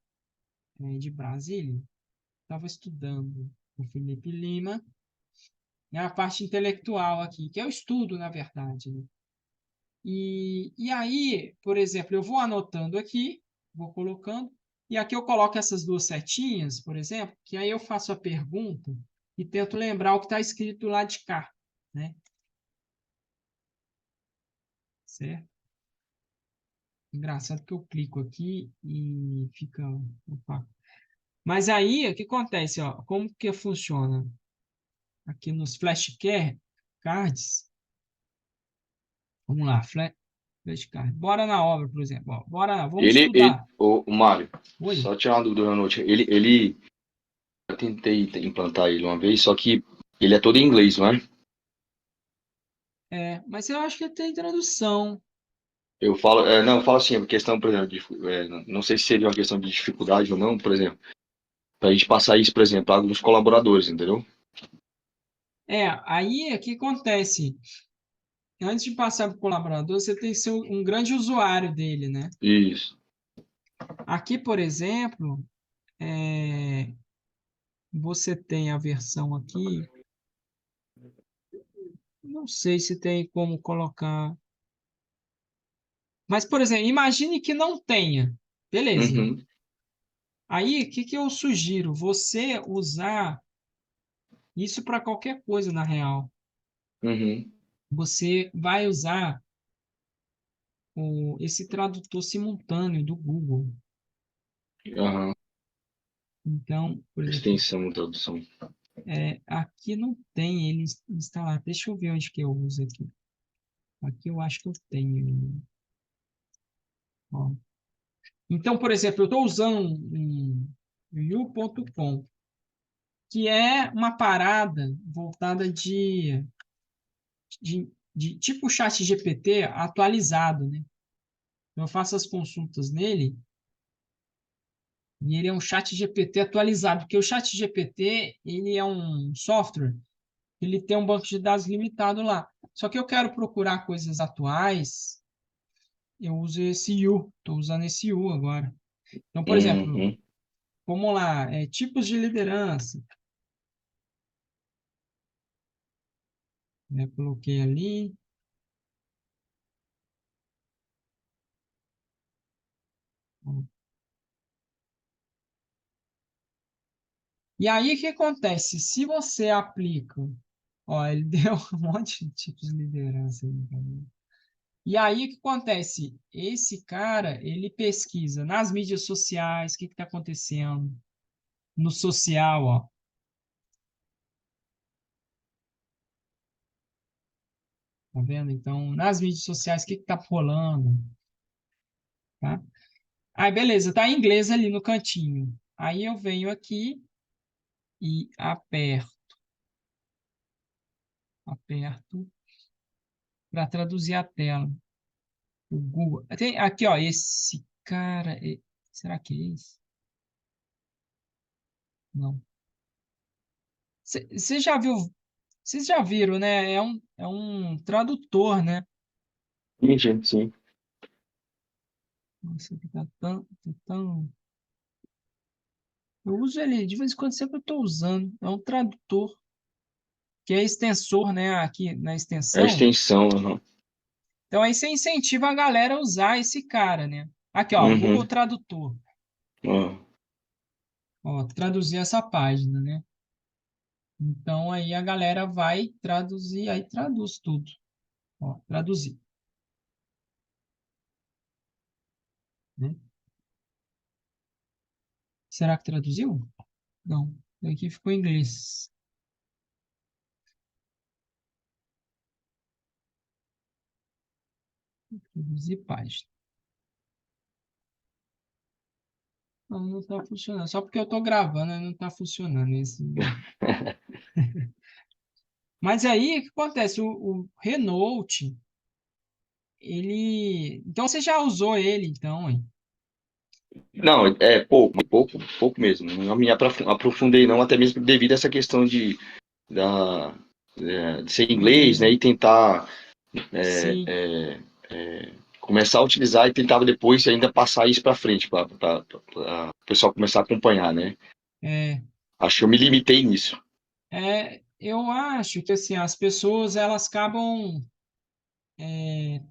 de Brasília. Estava estudando o Felipe Lima. É a parte intelectual aqui, que é o estudo, na verdade, né? E aí, por exemplo, eu vou anotando aqui, vou colocando, e aqui eu coloco essas duas setinhas, por exemplo, que aí eu faço a pergunta e tento lembrar o que está escrito lá de cá, né? Certo? Engraçado que eu clico aqui e fica opaco. Mas aí, o que acontece? Ó, como que funciona? Aqui nos flashcards, vamos lá, flashcard. Bora na obra, por exemplo. Ó, vamos estudar. O Mário, Oi? só tirar uma dúvida na noite. Eu tentei implantar ele uma vez, só que Ele é todo em inglês, não é? Mas eu acho que tem tradução. Eu falo, não, eu falo assim, a questão, por exemplo, não sei se seria uma questão de dificuldade ou não, por exemplo, para a gente passar isso, por exemplo, para alguns colaboradores, entendeu? Aí o que acontece? Antes de passar para o colaborador, você tem que ser um grande usuário dele, né? Isso. Aqui, por exemplo, você tem a versão aqui, não sei se tem como colocar. Mas, por exemplo, imagine que não tenha. Beleza. Uhum, Aí, o que que eu sugiro? Você usar isso para qualquer coisa, na real. uhum, Você vai usar esse tradutor simultâneo do Google. aham. Então, por exemplo, Extensão, tradução. aqui não tem ele instalado. Deixa eu ver onde que eu uso aqui. Aqui eu acho que eu tenho ele. Ó. Então, por exemplo, eu estou usando um you.com, que é uma parada voltada de tipo chat GPT atualizado, né? Então, eu faço as consultas nele e ele é um chat GPT atualizado, porque o chat GPT ele é um software, ele tem um banco de dados limitado lá. Só que eu quero procurar coisas atuais, eu uso esse U, estou usando esse U agora. Então, por exemplo, Uhum. vamos lá, tipos de liderança, né? Coloquei ali. E aí, o que acontece? Se você aplica, ó, ele deu um monte de tipos de liderança aí, também. E aí, o que acontece? Esse cara, ele pesquisa nas mídias sociais, o que está acontecendo no social, ó. Tá vendo? Então, nas mídias sociais, o que está rolando, tá? Aí, beleza, tá em inglês ali no cantinho. Aí eu venho aqui e aperto para traduzir a tela. O Google. Tem aqui, ó, esse cara. Será que é esse? Não. Você já viu? Vocês já viram, né? É um tradutor, né? Sim, gente, sim. Nossa, aqui tá tão. Eu uso ele de vez em quando, sempre eu estou usando. É um tradutor, que é extensor, né? Aqui na É a extensão. extensão, aham. Então aí você incentiva a galera a usar esse cara, né? Aqui, ó, Google Uhum. Tradutor. Ó. Ó, traduzir essa página, né? Então aí a galera vai traduzir, aí traduz tudo. Ó, traduzir, né? Será que traduziu? Não. Aqui ficou em inglês. Traduzir página. Não, não está funcionando. Só porque eu estou gravando, não está funcionando esse. Mas aí, o que acontece? O Renault, ele. Então você já usou ele, então, hein? Não, é pouco mesmo. Não me aprofundei não, até mesmo devido a essa questão da, de ser inglês, né, É, e tentar sim, começar a utilizar e tentava depois ainda passar isso para frente, para o pessoal começar a acompanhar, né? é, Acho que eu me limitei nisso. eu acho que assim, as pessoas elas acabam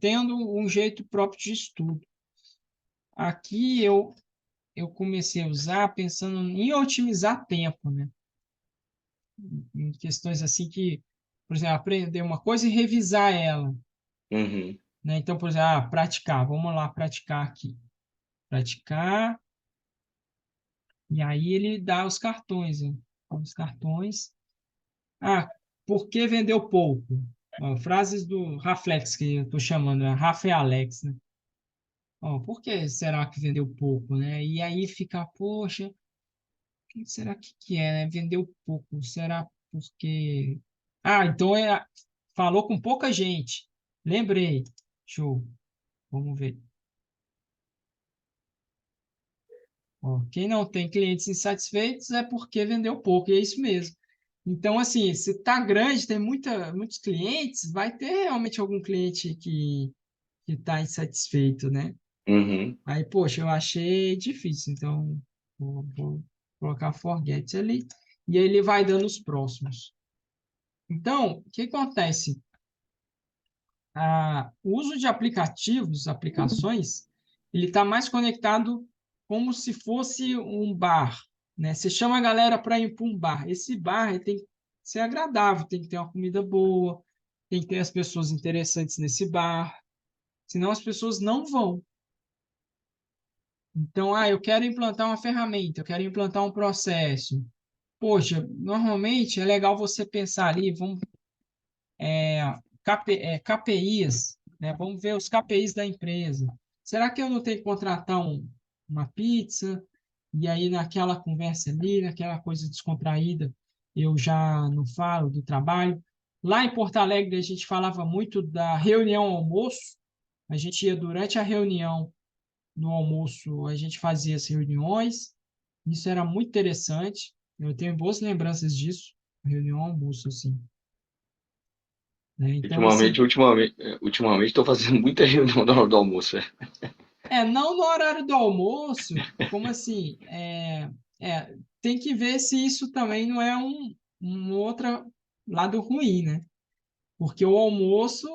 tendo um jeito próprio de estudo. Aqui eu comecei a usar pensando em otimizar tempo, né? Em questões assim que, por exemplo, aprender uma coisa e revisar ela, Uhum, né? Então, por exemplo, praticar, vamos lá praticar aqui. Praticar, e aí ele dá os cartões, né? Os cartões. Ah, por que vendeu pouco? Ó, frases do Raflex, que eu estou chamando, é Rafa e Alex, né? Ó, por que será que vendeu pouco, né? E aí fica, poxa, o que será que é, né? Vendeu pouco. Será porque... então falou com pouca gente. Lembrei. Show. Vamos ver. Ó, quem não tem clientes insatisfeitos é porque vendeu pouco, e é isso mesmo. Então, assim, se está grande, tem muitos clientes, vai ter realmente algum cliente que está insatisfeito, né? Uhum. Aí, poxa, eu achei difícil, então vou colocar forget ali, e aí ele vai dando os próximos. Então, o que acontece? O uso de aplicativos, aplicações, ele está mais conectado como se fosse um bar, né? Você chama a galera para ir para um bar. Esse bar ele tem que ser agradável, tem que ter uma comida boa, tem que ter as pessoas interessantes nesse bar, senão as pessoas não vão. Então, eu quero implantar uma ferramenta, eu quero implantar um processo. Poxa, normalmente é legal você pensar ali, vamos KPIs, né? Vamos ver os KPIs da empresa. Será que eu não tenho que contratar uma pizza? E aí, naquela conversa ali, naquela coisa descontraída, eu já não falo do trabalho. Lá em Porto Alegre, a gente falava muito da reunião almoço. A gente ia durante a reunião, no almoço, a gente fazia as reuniões. Isso era muito interessante. Eu tenho boas lembranças disso, reunião almoço, assim. Né? Então, assim, Ultimamente estou fazendo muita reunião na hora do almoço. não no horário do almoço, como assim? Tem que ver se isso também não é um outro lado ruim, né? Porque o almoço,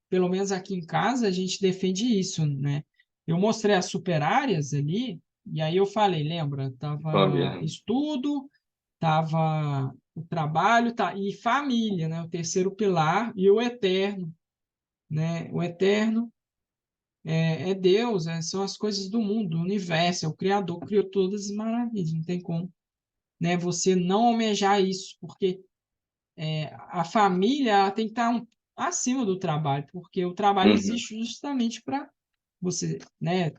pelo menos aqui em casa, a gente defende isso, né? Eu mostrei as super áreas ali, e aí eu falei, lembra? Tava Fabiano. estudo, tava o trabalho, e família, né? O terceiro pilar, e o eterno, né? O eterno é Deus, são as coisas do mundo, do universo, é o Criador, criou todas as maravilhas, não tem como, né, você não almejar isso, porque a família ela tem que estar acima do trabalho, porque o trabalho Uhum. existe justamente para você, né,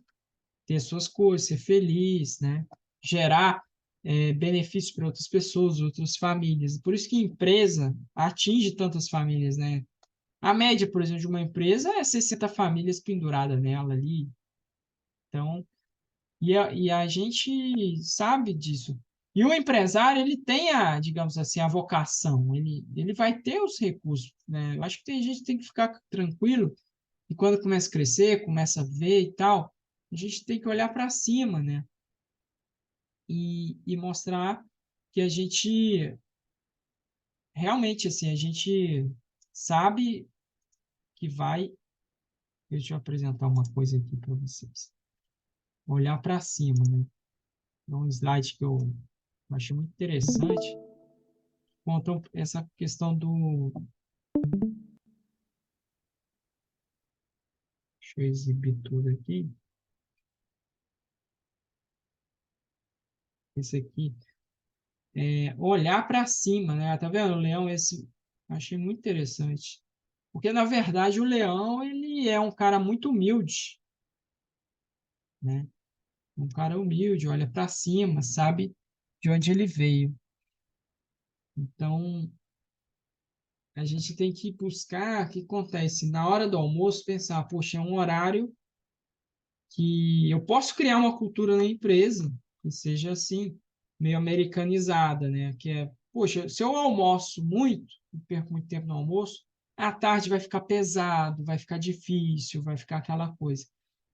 ter suas coisas, ser feliz, né, gerar benefícios para outras pessoas, outras famílias. Por isso que empresa atinge tantas famílias, né? A média, por exemplo, de uma empresa é 60 famílias penduradas nela ali. Então, e a gente sabe disso. E o empresário, ele tem digamos assim, a vocação, ele vai ter os recursos, né? Eu acho que tem gente que tem que ficar tranquilo e quando começa a crescer, começa a ver e tal, a gente tem que olhar para cima, né? E mostrar que a gente realmente, assim, a gente sabe que vai. Deixa eu apresentar uma coisa aqui para vocês. Olhar para cima, né? É um slide que eu achei muito interessante. Contam essa questão do. Deixa eu exibir tudo aqui. Esse aqui. Olhar para cima, né? Tá vendo? O leão, esse. Achei muito interessante. Porque, na verdade, o leão, ele é um cara muito humilde, né? Um cara humilde, olha para cima, sabe de onde ele veio. Então, a gente tem que buscar o que acontece na hora do almoço, pensar, poxa, é um horário que eu posso criar uma cultura na empresa que seja assim, meio americanizada, né? Que poxa, se eu almoço muito, perco muito tempo no almoço, à tarde vai ficar pesado, vai ficar difícil, vai ficar aquela coisa.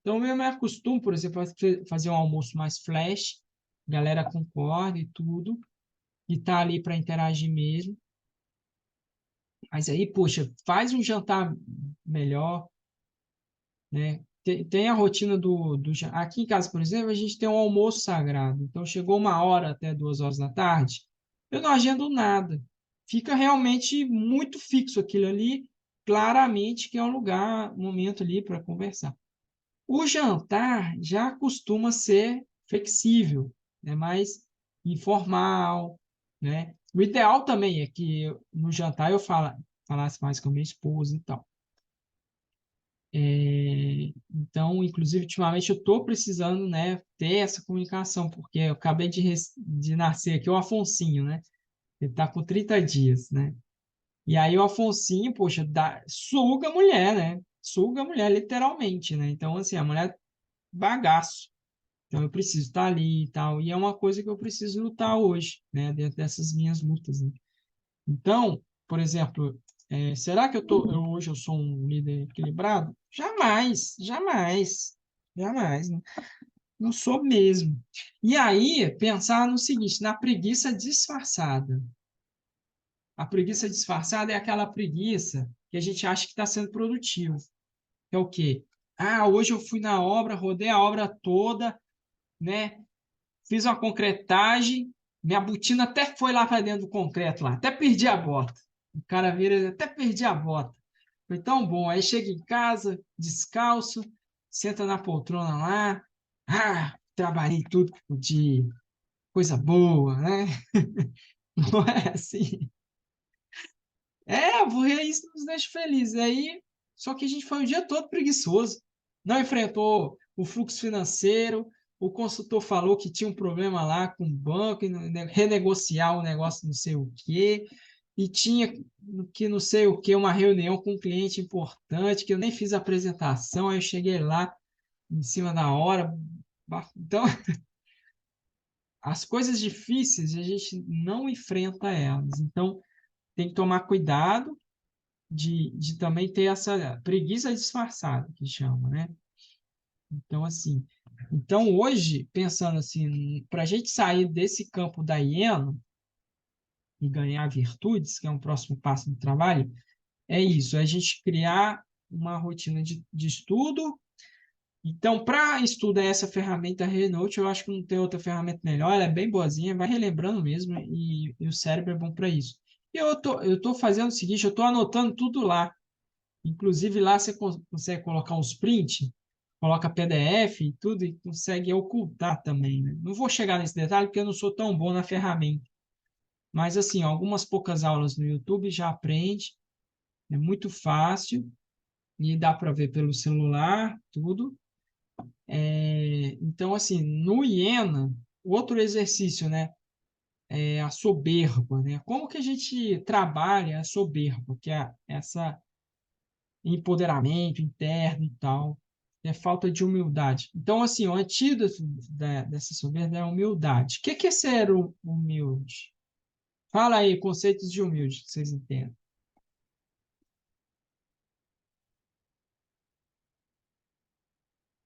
Então, eu me acostumo, por exemplo, a fazer um almoço mais flash, a galera concorda e tudo, e tá ali para interagir mesmo. Mas aí, poxa, faz um jantar melhor, né? Tem a rotina aqui em casa, por exemplo, a gente tem um almoço sagrado. Então, chegou 1 hora até 2 horas da tarde, eu não agendo nada. Fica realmente muito fixo aquilo ali, claramente que é um lugar, um momento ali para conversar. O jantar já costuma ser flexível, né? Mais informal, né? O ideal também é que no jantar eu falasse mais com a minha esposa e tal. Então, inclusive, ultimamente eu estou precisando, né, ter essa comunicação, porque eu acabei de nascer aqui o Afonsinho, né? Ele está com 30 dias, né? E aí o Afonsinho, poxa, suga a mulher, né? Suga a mulher, literalmente, né? Então, assim, a mulher bagaço. Então, eu preciso estar ali e tal. E é uma coisa que eu preciso lutar hoje, né? Dentro dessas minhas lutas, né? Então, por exemplo, será que hoje eu sou um líder equilibrado? Jamais, jamais, jamais, né? Não sou mesmo. E aí, pensar no seguinte, na preguiça disfarçada. A preguiça disfarçada é aquela preguiça que a gente acha que está sendo produtivo. É o quê? Ah, hoje eu fui na obra, rodei a obra toda, né? Fiz uma concretagem, minha botina até foi lá para dentro do concreto lá, até perdi a bota. O cara vira, até perdi a bota. Foi tão bom. Aí chega em casa, descalço, senta na poltrona lá, trabalhei tudo que podia, coisa boa, né? Não é assim. Porque isso nos deixa felizes. Aí, só que a gente foi o dia todo preguiçoso. Não enfrentou o fluxo financeiro. O consultor falou que tinha um problema lá com o banco, e renegociar o negócio não sei o quê. E tinha que não sei o quê, uma reunião com um cliente importante, que eu nem fiz a apresentação. Aí eu cheguei lá em cima da hora. Então, as coisas difíceis, a gente não enfrenta elas. Então, tem que tomar cuidado de também ter essa preguiça disfarçada, que chama, né? Então, assim, então hoje, pensando assim, para a gente sair desse campo da hiena e ganhar virtudes, que é um próximo passo do trabalho, é isso, é a gente criar uma rotina de estudo. Então, para estudar essa ferramenta Renote, eu acho que não tem outra ferramenta melhor, ela é bem boazinha, vai relembrando mesmo, e o cérebro é bom para isso. E eu tô fazendo o seguinte, eu estou anotando tudo lá. Inclusive, lá você consegue colocar uns print, coloca PDF e tudo, e consegue ocultar também, né? Não vou chegar nesse detalhe porque eu não sou tão bom na ferramenta. Mas, assim, algumas poucas aulas no YouTube já aprende, é muito fácil e dá para ver pelo celular, tudo. Então, assim, no Iena, outro exercício, né? É a soberba, né? Como que a gente trabalha a soberba, que é essa empoderamento interno e tal, é falta de humildade. Então, assim, o antídoto dessa soberba é a humildade. O que é ser humilde? Fala aí, conceitos de humilde, que vocês entendem.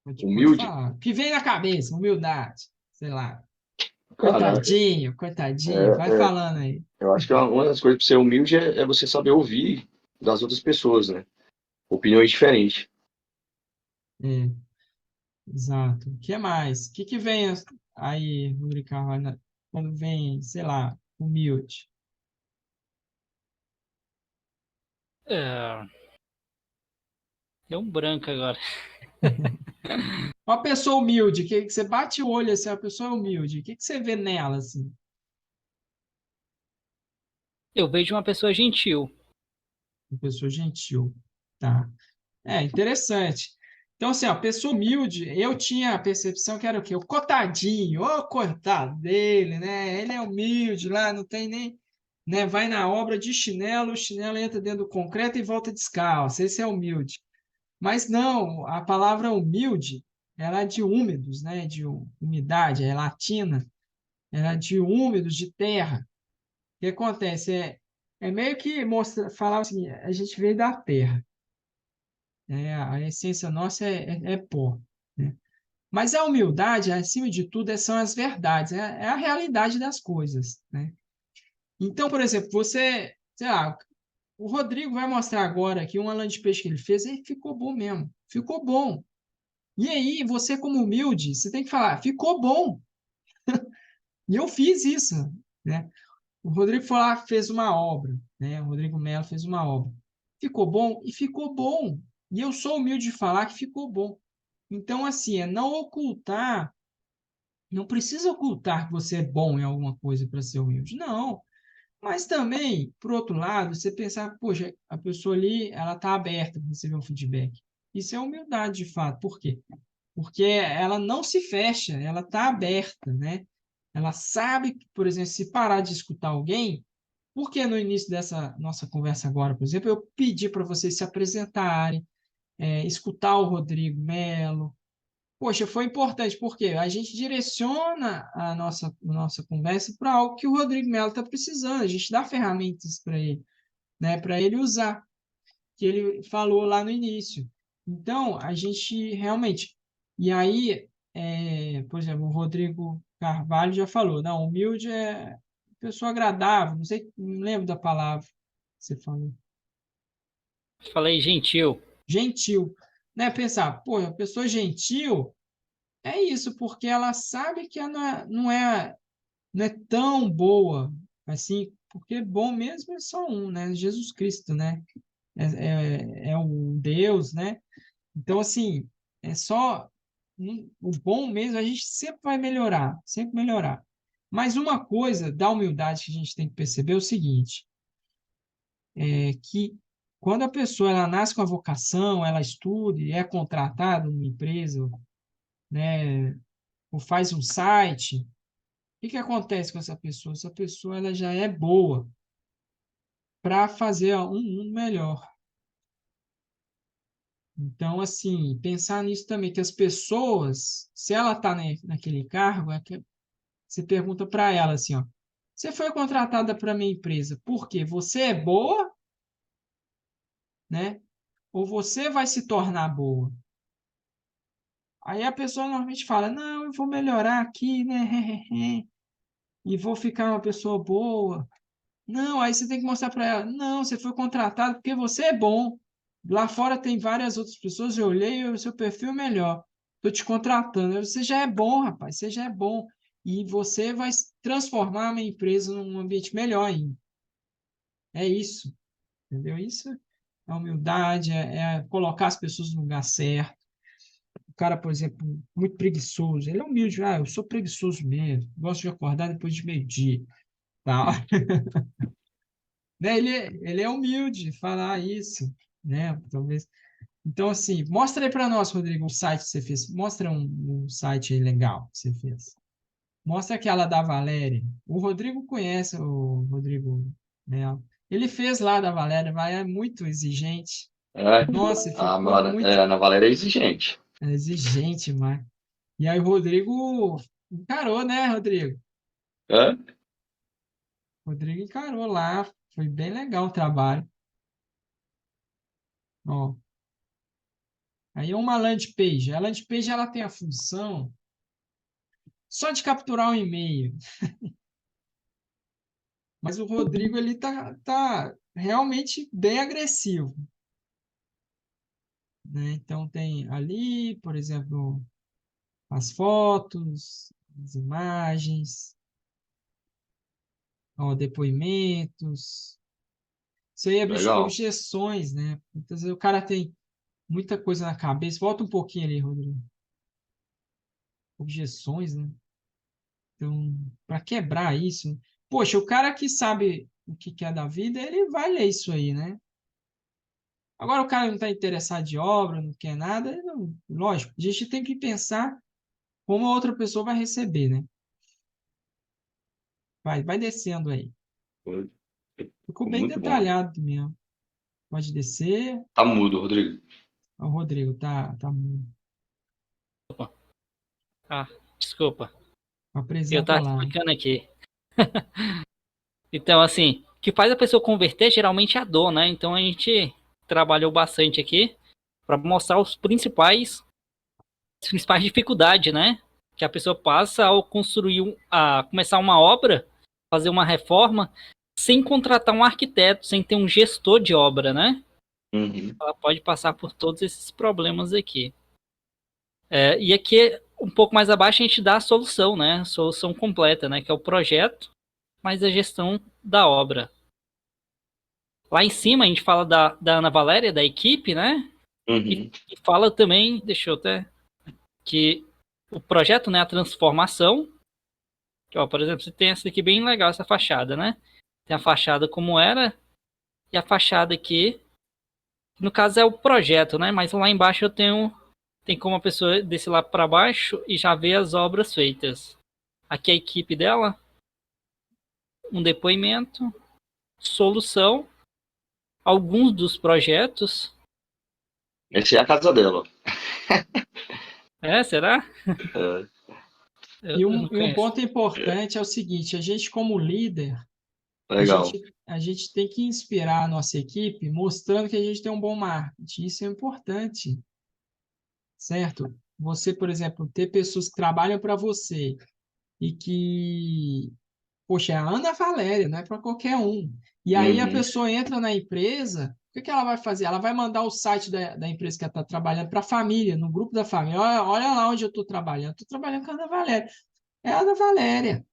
Pode Humilde? falar. O que vem na cabeça? Humildade. Sei lá. Cara, Coitadinho, coitadinho. Vai é, é, falando aí. eu acho que uma das coisas para ser humilde é você saber ouvir das outras pessoas, né? Opiniões diferentes. É, exato. O que mais? O que vem aí, Rodrigo Carvalho, quando vem, sei lá, humilde? É, deu um branco agora. Uma pessoa humilde, que você bate o olho assim, uma pessoa humilde, o que você vê nela, assim? Eu vejo uma pessoa gentil. Uma pessoa gentil, tá? É interessante. Então, assim, a pessoa humilde, eu tinha a percepção que era o quê? O cotadinho, ô coitado dele, né? Ele é humilde lá, não tem nem, né? Vai na obra de chinelo, o chinelo entra dentro do concreto e volta descalço. Esse é humilde. Mas não, a palavra humilde, ela é de úmidos, né? De umidade, é latina, ela é de úmidos, de terra. O que acontece? É meio que falar assim, a gente veio da terra, né? A essência nossa é pó, né? Mas a humildade, acima de tudo, são as verdades, é a realidade das coisas, né? Então, por exemplo, sei lá, o Rodrigo vai mostrar agora aqui uma lã de peixe que ele fez e ficou bom mesmo, ficou bom. E aí, você como humilde, você tem que falar, ficou bom. E eu fiz isso, né? O Rodrigo foi lá, fez uma obra, né? O Rodrigo Mello fez uma obra. Ficou bom? E ficou bom. E eu sou humilde de falar que ficou bom. Então, assim, é não ocultar, não precisa ocultar que você é bom em alguma coisa para ser humilde. Não. Mas também, por outro lado, você pensar, poxa, a pessoa ali, ela está aberta para receber um feedback. Isso é humildade, de fato. Por quê? Porque ela não se fecha, ela está aberta, né? Ela sabe que, por exemplo, se parar de escutar alguém, Por que no início dessa nossa conversa agora, por exemplo, eu pedi para vocês se apresentarem, escutar o Rodrigo Melo? Poxa, foi importante, porque a gente direciona a nossa conversa para algo que o Rodrigo Melo está precisando, a gente dá ferramentas para ele, né, para ele usar, que ele falou lá no início. Então, a gente realmente. E aí, por exemplo, o Rodrigo Carvalho já falou, não, humilde é pessoa agradável, não sei, não lembro da palavra que você falou. Falei gentil. Gentil, né? Pensar, pô, a pessoa gentil é isso, porque ela sabe que ela não é tão boa assim, porque bom mesmo é só um, né? Jesus Cristo, né? É o Deus, né? Então, assim, é só o bom mesmo, a gente sempre vai melhorar, sempre melhorar. Mas uma coisa da humildade que a gente tem que perceber é o seguinte, é que quando a pessoa ela nasce com a vocação, ela estuda e é contratada numa empresa, né, ou faz um site, o que acontece com essa pessoa? Essa pessoa ela já é boa para fazer um mundo melhor. Então, assim, pensar nisso também, que as pessoas, se ela está naquele cargo, você pergunta para ela assim, ó, você foi contratada para minha empresa porque você é boa, né? Ou você vai se tornar boa? Aí a pessoa normalmente fala, não, eu vou melhorar aqui, né? E vou ficar uma pessoa boa. Não, aí você tem que mostrar para ela, não, você foi contratado porque você é bom. Lá fora tem várias outras pessoas, eu olhei o seu perfil melhor. Estou te contratando. Você já é bom, rapaz, você já é bom. E você vai transformar a minha empresa num ambiente melhor ainda. É isso, entendeu? Isso é humildade, é colocar as pessoas no lugar certo. O cara, por exemplo, muito preguiçoso, ele é humilde, eu sou preguiçoso mesmo, gosto de acordar depois de meio-dia. Tal. Né? Ele é humilde falar isso, né? Talvez. Então, assim, mostra aí para nós, Rodrigo, um site que você fez. Mostra um site aí legal que você fez. Mostra aquela da Valéria. O Rodrigo conhece o Rodrigo Melo. Ele fez lá da Valéria, vai é muito exigente. É, Nossa, a, ficou muito Ana Valéria é exigente. exigente, mas. E aí o Rodrigo encarou, né, Rodrigo? É? O Rodrigo encarou lá. Foi bem legal o trabalho. Ó, aí é uma landing page. A landing page ela tem a função só de capturar um e-mail. Mas o Rodrigo ele tá realmente bem agressivo, né? Então tem ali, por exemplo, as fotos, as imagens, ó, depoimentos. Isso aí é Legal. objeções, né? Muitas vezes o cara tem muita coisa na cabeça. Volta um pouquinho ali, Rodrigo. Objeções, né? Então, para quebrar isso, poxa, o cara que sabe o que quer da vida, ele vai ler isso aí, né? Agora o cara não está interessado de obra, não quer nada, não, lógico, a gente tem que pensar como a outra pessoa vai receber, né? Vai descendo aí. Foi Ficou bem muito bom. detalhado mesmo. Pode descer. Tá mudo, Rodrigo. O Rodrigo tá Ah, desculpa. Eu apresenta tava lá. explicando aqui. Então, assim, o que faz a pessoa converter geralmente é a dor, né? Então a gente trabalhou bastante aqui para mostrar as principais dificuldades, né? Que a pessoa passa ao começar uma obra, fazer uma reforma, sem contratar um arquiteto, sem ter um gestor de obra, né? Uhum. Ela pode passar por todos esses problemas aqui. E aqui, um pouco mais abaixo, a gente dá a solução, né? A solução completa, né? Que é o projeto, mais a gestão da obra. Lá em cima, a gente fala da Ana Valéria, da equipe, né? Uhum. E fala também, deixa eu até, que o projeto, né? A transformação. Que, ó, por exemplo, você tem essa aqui bem legal, essa fachada, né? Tem a fachada como era e a fachada aqui, no caso é o projeto, né? Mas lá embaixo tem como a pessoa descer lá para baixo e já ver as obras feitas. Aqui a equipe dela, um depoimento. solução, alguns dos projetos. Essa é a casa dela. Será? É, Eu E não um conheço. ponto importante é o seguinte: a gente, como líder, legal. a gente tem que inspirar a nossa equipe mostrando que a gente tem um bom marketing. Isso é importante, certo? Você, por exemplo, ter pessoas que trabalham para você e que, poxa, é a Ana Valéria, não é para qualquer um. E aí a Uhum, pessoa entra na empresa, o que ela vai fazer? Ela vai mandar o site da empresa que ela está trabalhando para a família, no grupo da família. Olha lá onde eu estou trabalhando. Estou trabalhando com a Ana Valéria. É a Ana Valéria.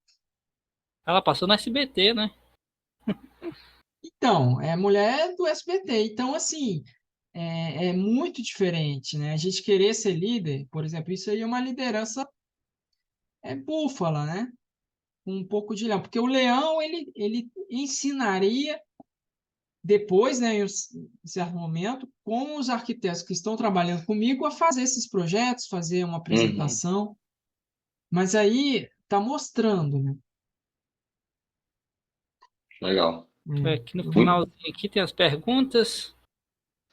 Ela passou no SBT, né? Então, é mulher do SBT. Então, assim, é muito diferente, né? A gente querer ser líder, por exemplo, isso aí é uma liderança búfala, né? Com um pouco de leão. Porque o leão, ele ensinaria depois, né, em certo momento, com os arquitetos que estão trabalhando comigo a fazer esses projetos, fazer uma uhum, apresentação. Mas aí está mostrando, né? legal. Aqui no Muito finalzinho aqui tem as perguntas.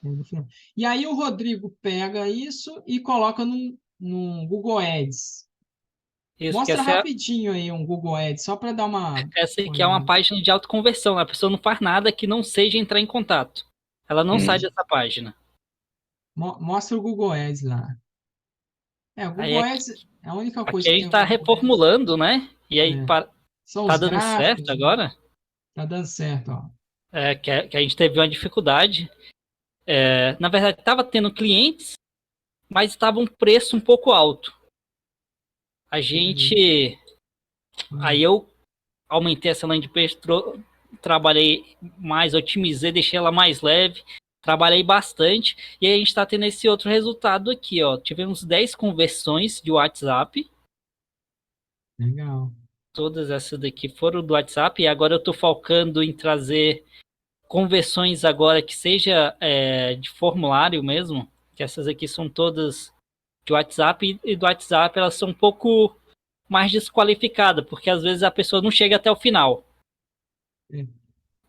No final. E aí o Rodrigo pega isso e coloca num Google Ads. Isso, que Mostra rapidinho aí um Google Ads, só para dar uma essa aqui é uma olhada. página de autoconversão. A pessoa não faz nada que não seja entrar em contato. Ela não sai Uhum. dessa página. Mostra o Google Ads lá. O Aí Google Ads é a única aqui coisa a que gente tem o está Google Ads. reformulando, né? E aí É. São tá os dando certo gráficos, né? agora. Tá dando certo, ó. Que a gente teve uma dificuldade. Na verdade, estava tendo clientes, mas estava um preço um pouco alto. A Entendi. gente. Hum, Aí eu aumentei essa landing page, trabalhei mais, otimizei, deixei ela mais leve, trabalhei bastante, e aí a gente está tendo esse outro resultado aqui, ó. Tivemos 10 conversões de WhatsApp, legal. todas essas daqui foram do WhatsApp, e agora eu estou focando em trazer conversões agora que seja de formulário mesmo, que essas aqui são todas de WhatsApp, e do WhatsApp elas são um pouco mais desqualificadas, porque às vezes a pessoa não chega até o final. É.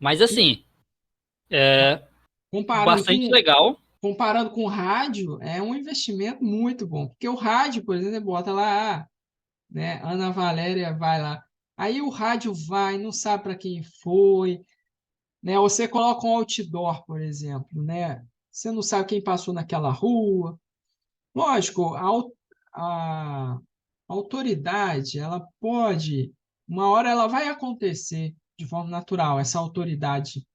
Mas E assim, é comparando bastante com, legal. comparando com o rádio, é um investimento muito bom. Porque o rádio, por exemplo, você bota lá, né? Ana Valéria vai lá. Aí o rádio vai, não sabe para quem foi, né? Você coloca um outdoor, por exemplo, né? Você não sabe quem passou naquela rua. Lógico, a autoridade, ela pode, uma hora ela vai acontecer de forma natural, essa autoridade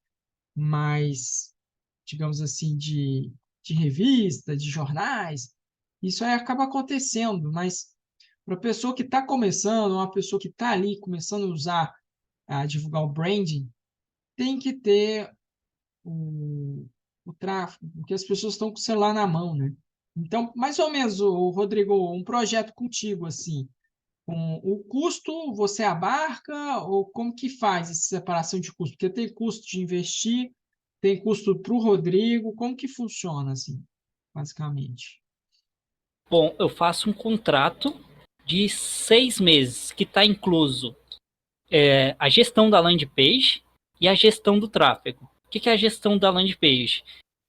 mais, digamos assim, de revista, de jornais, isso aí acaba acontecendo, mas para a pessoa que está começando, uma pessoa que está ali começando a usar, a divulgar o branding, tem que ter o, o tráfego, porque as pessoas estão com o celular na mão, né? Então, mais ou menos, Rodrigo, um projeto contigo, assim, com o custo você abarca ou como que faz essa separação de custo? Porque tem custo de investir, tem custo para o Rodrigo, como que funciona, assim, basicamente? Bom, eu faço um contrato de 6 meses, que está incluso a gestão da landing page e a gestão do tráfego. O que é a gestão da landing page?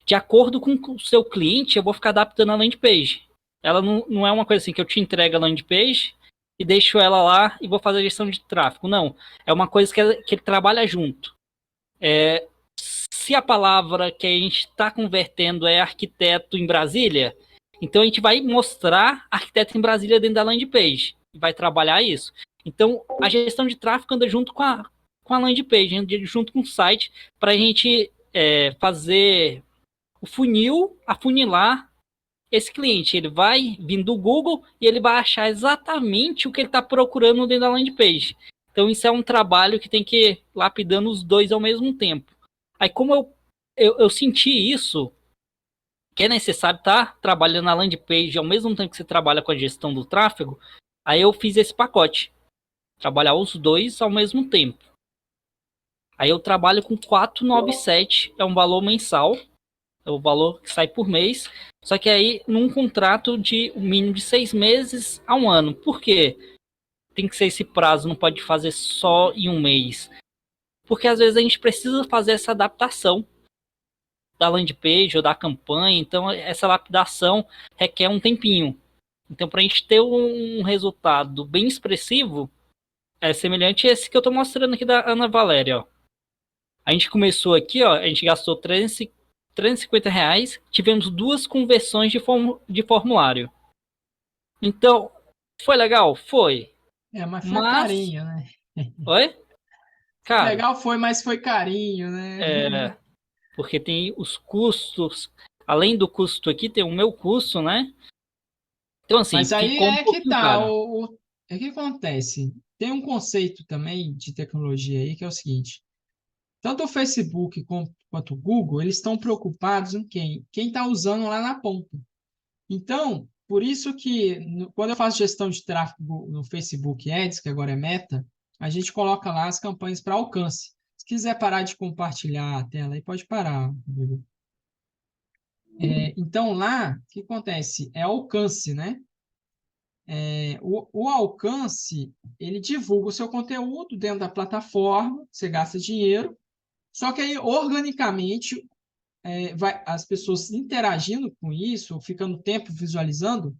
De acordo com o seu cliente, eu vou ficar adaptando a landing page. Ela não é uma coisa assim que eu te entrego a landing page e deixo ela lá e vou fazer a gestão de tráfego. Não, é uma coisa que ele trabalha junto. Se a palavra que a gente está convertendo é arquiteto em Brasília, então a gente vai mostrar arquiteto em Brasília dentro da landing page. Vai trabalhar isso. Então a gestão de tráfego anda junto com a landing page, junto com o site, para a gente fazer o funil, afunilar esse cliente. Ele vai vir do Google e ele vai achar exatamente o que ele está procurando dentro da landing page. Então isso é um trabalho que tem que ir lapidando os dois ao mesmo tempo. Aí como eu senti isso, que é necessário estar trabalhando na landing page ao mesmo tempo que você trabalha com a gestão do tráfego, aí eu fiz esse pacote. Trabalhar os dois ao mesmo tempo. Aí eu trabalho com 497, é um valor mensal, é o valor que sai por mês, só que aí num contrato de um mínimo de 6 meses a um ano. Por quê? Tem que ser esse prazo, não pode fazer só em um mês. porque às vezes a gente precisa fazer essa adaptação da landing page ou da campanha, então essa lapidação requer um tempinho. Então, para a gente ter um resultado bem expressivo, é semelhante a esse que eu estou mostrando aqui da Ana Valéria. Ó. A gente começou aqui, ó, a gente gastou R$ 350, tivemos 2 conversões de formulário. Então, foi legal? Foi. Mas foi Mas... carinho, né? Oi? Caro. Legal foi, mas foi carinho, né? Porque tem os custos. Além do custo aqui, tem o meu custo, né? Então, assim, Mas aí ficou um é que pouquinho tá. caro. É que acontece. Tem um conceito também de tecnologia aí que é o seguinte: tanto o Facebook quanto o Google, eles estão preocupados em quem? Quem está usando lá na ponta. Então, por isso que quando eu faço gestão de tráfego no Facebook Ads, que agora é Meta, a gente coloca lá as campanhas para alcance. Se quiser parar de compartilhar a tela aí, pode parar. Então, lá, o que acontece? É alcance, né? O alcance, ele divulga o seu conteúdo dentro da plataforma, você gasta dinheiro, só que aí, organicamente, as pessoas interagindo com isso, ficando tempo visualizando,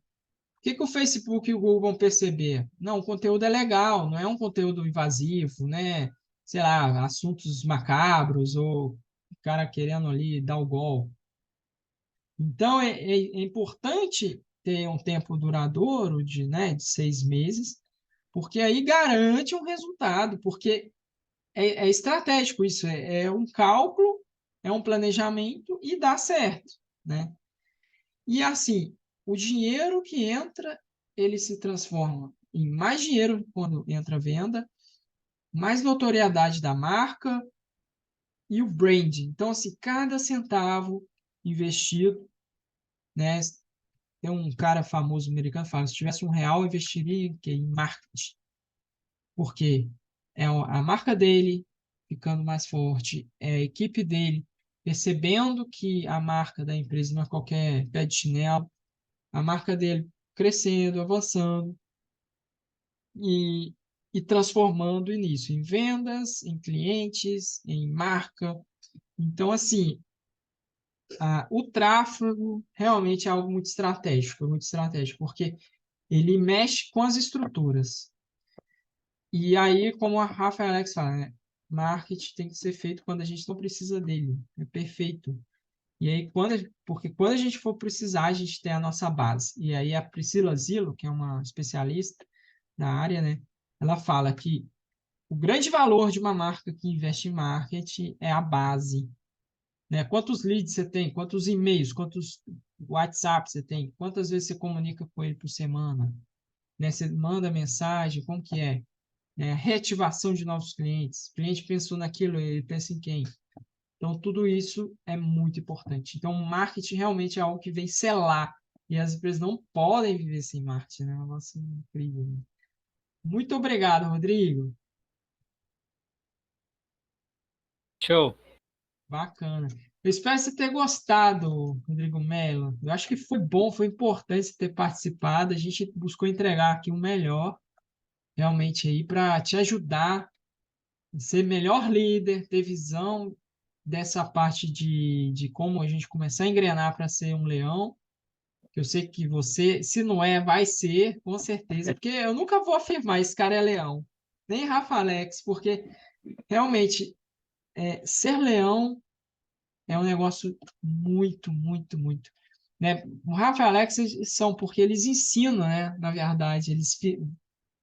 o que o Facebook e o Google vão perceber? Não, o conteúdo é legal, não é um conteúdo invasivo, né? Sei lá, assuntos macabros ou o cara querendo ali dar o golpe. Então, é importante ter um tempo duradouro de 6 meses, porque aí garante um resultado, porque é estratégico isso, é um cálculo, é um planejamento e dá certo, né? E assim, o dinheiro que entra, ele se transforma em mais dinheiro quando entra a venda, mais notoriedade da marca e o branding. Então, assim, cada centavo investido, né? Tem um cara famoso americano que fala, se tivesse R$ 1, eu investiria em marketing. Por quê? É a marca dele ficando mais forte, é a equipe dele percebendo que a marca da empresa não é qualquer pé de chinelo, a marca dele crescendo, avançando e, e transformando nisso, em vendas, em clientes, em marca. Então, assim, o tráfego realmente é algo muito estratégico, porque ele mexe com as estruturas. E aí, como a Rafa e a Alex falam, né? Marketing tem que ser feito quando a gente não precisa dele. É perfeito. E aí, porque quando a gente for precisar, a gente tem a nossa base. E aí, a Priscila Zillo, que é uma especialista na área, né? Ela fala que o grande valor de uma marca que investe em marketing é a base. Né? Quantos leads você tem? Quantos e-mails? Quantos WhatsApp você tem? Quantas vezes você comunica com ele por semana? Né? Você manda mensagem? Como que é? Reativação de novos clientes. O cliente pensou naquilo, ele pensa em quem? Então, tudo isso é muito importante. Então, o marketing realmente é algo que vem selar. E as empresas não podem viver sem marketing, né? É um negócio incrível. Né? Muito obrigado, Rodrigo. Show. Bacana. Eu espero você ter gostado, Rodrigo Mello. Eu acho que foi bom, foi importante você ter participado. A gente buscou entregar aqui o melhor, realmente, aí, para te ajudar a ser melhor líder, ter visão dessa parte de como a gente começar a engrenar para ser um leão. Que eu sei que você, se não é, vai ser, com certeza, porque eu nunca vou afirmar esse cara é leão, nem Rafa Alex, porque realmente ser leão é um negócio muito, muito, muito. Né? O Rafa e o Alex são porque eles ensinam, né? Na verdade,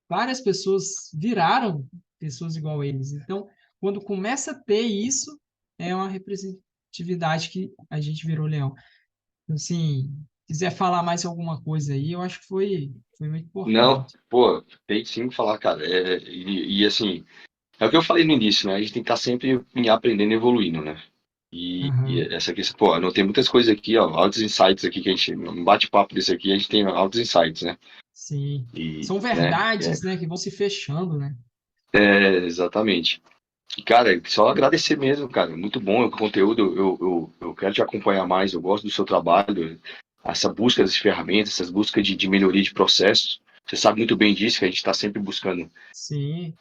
várias pessoas viraram pessoas igual a eles. Então, quando começa a ter isso, é uma representatividade que a gente virou leão. Então, assim, quiser falar mais alguma coisa aí, eu acho que foi muito Não, importante. pô, tem sim que falar, cara. Assim, é o que eu falei no início, né? A gente tem que estar sempre aprendendo e evoluindo, né? E Aham, essa questão, pô, não tem muitas coisas aqui, ó, altos insights aqui que a gente, um bate-papo desse aqui, a gente tem altos insights, né? sim. E, São né, verdades, né, que vão se fechando, né? exatamente. E, cara, só agradecer mesmo, cara, muito bom o conteúdo, eu quero te acompanhar mais, eu gosto do seu trabalho, essa busca das ferramentas, essas buscas de melhoria de processos, você sabe muito bem disso, que a gente está sempre buscando Sim,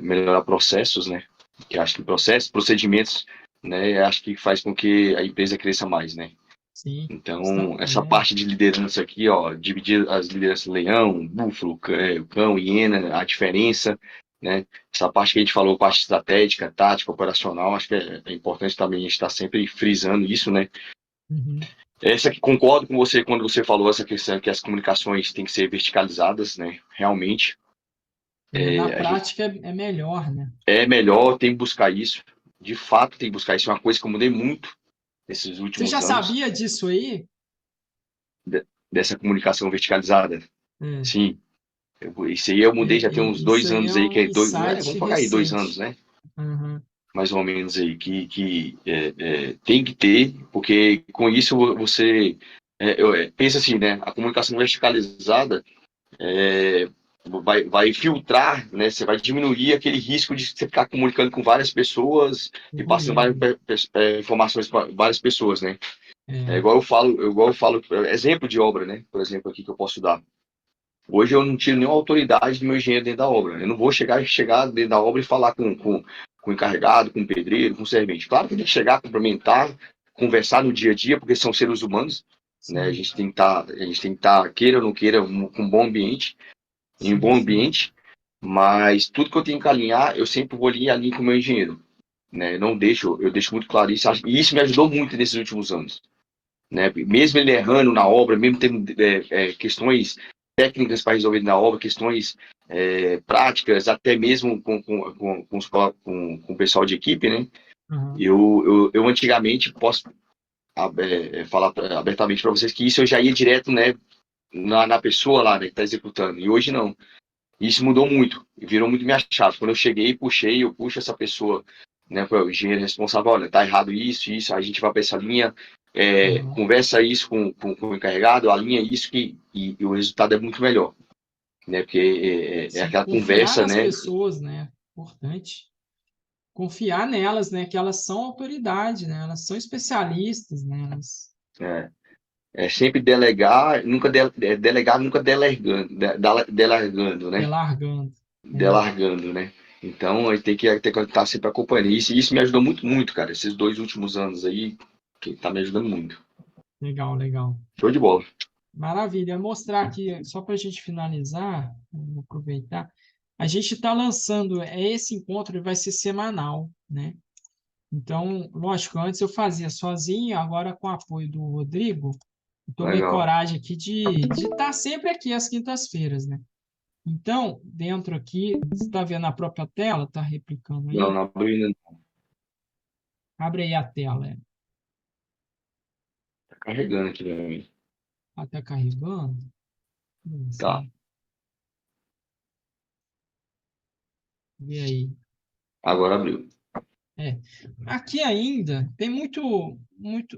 melhorar processos, né? que acho que processos, procedimentos, né, acho que faz com que a empresa cresça mais, né? Sim, Então, essa parte de liderança aqui, ó, dividir as lideranças leão, búfalo, cão, hiena, a diferença, né? Essa parte que a gente falou, parte estratégica, tática, operacional, acho que é importante também a gente estar sempre frisando isso, né? Uhum. Essa que concordo com você quando você falou essa questão que as comunicações têm que ser verticalizadas, né? Realmente, Na a gente prática é melhor, né? é melhor, tem que buscar isso. De fato, tem que buscar isso. É uma coisa que eu mudei muito nesses Você já últimos anos, sabia disso aí? dessa comunicação verticalizada. É. Sim, isso aí eu mudei já tem uns Isso dois aí é anos aí, um que é dois, né, insight vamos falar aí, 2 anos, recente. né? Uhum. Mais ou menos aí, tem que ter, porque com isso você pensa assim, né? A comunicação verticalizada vai filtrar, né? Você vai diminuir aquele risco de você ficar comunicando com várias pessoas O e passando ruído. informações para várias pessoas, né? É É. igual eu falo, exemplo de obra, né? Por exemplo, aqui que eu posso dar. Hoje eu não tiro nenhuma autoridade do meu engenheiro dentro da obra. Eu não vou chegar dentro da obra e falar com o encarregado, com o pedreiro, com o servente. Claro que tem que chegar, cumprimentar, conversar no dia a dia, porque são seres humanos, né? Sim, A gente tem que estar, queira ou não queira, com um bom ambiente, em um sim, bom sim. ambiente, mas tudo que eu tenho que alinhar, eu sempre vou alinhar com o meu engenheiro, né? Não deixo, eu deixo muito claro isso, e isso me ajudou muito nesses últimos anos, né? Mesmo ele errando na obra, mesmo tendo questões técnicas para resolver na obra, questões práticas, até mesmo com o pessoal de equipe, né? Uhum. Eu antigamente posso falar abertamente para vocês que isso eu já ia direto, né, na pessoa lá, né, que está executando, e hoje não. Isso mudou muito, virou muito minha chave. Quando eu cheguei, eu puxo essa pessoa, né, para o engenheiro responsável, olha, tá errado isso, a gente vai para essa linha, Uhum. conversa isso com o encarregado, alinha isso e o resultado é muito melhor, né, porque é Sim, aquela confiar conversa, nas né, pessoas, né? Importante. Confiar nelas, né? Que elas são autoridade, né? Elas são especialistas, né? Elas é, é sempre delegar, delegar, nunca delargando, né, delargando. É, delargando, né. Então, aí tem que estar sempre acompanhando isso. E isso me ajudou muito, muito, cara. Esses 2 últimos anos aí, que tá me ajudando muito. legal, legal. Show de bola. Maravilha. Vou mostrar aqui, só para a gente finalizar, vou aproveitar. A gente está lançando, esse encontro ele vai ser semanal, né? Então, lógico, antes eu fazia sozinho, agora com o apoio do Rodrigo, eu tomei Legal. coragem aqui de estar sempre aqui às quintas-feiras, né? Então, dentro aqui, você está vendo a própria tela? Está replicando Não, aí? não abriu ainda. Abre aí a tela. Tá carregando aqui pra mim. Está carregando? Tá. Assim, vê aí. Agora abriu. É. Aqui ainda tem muito,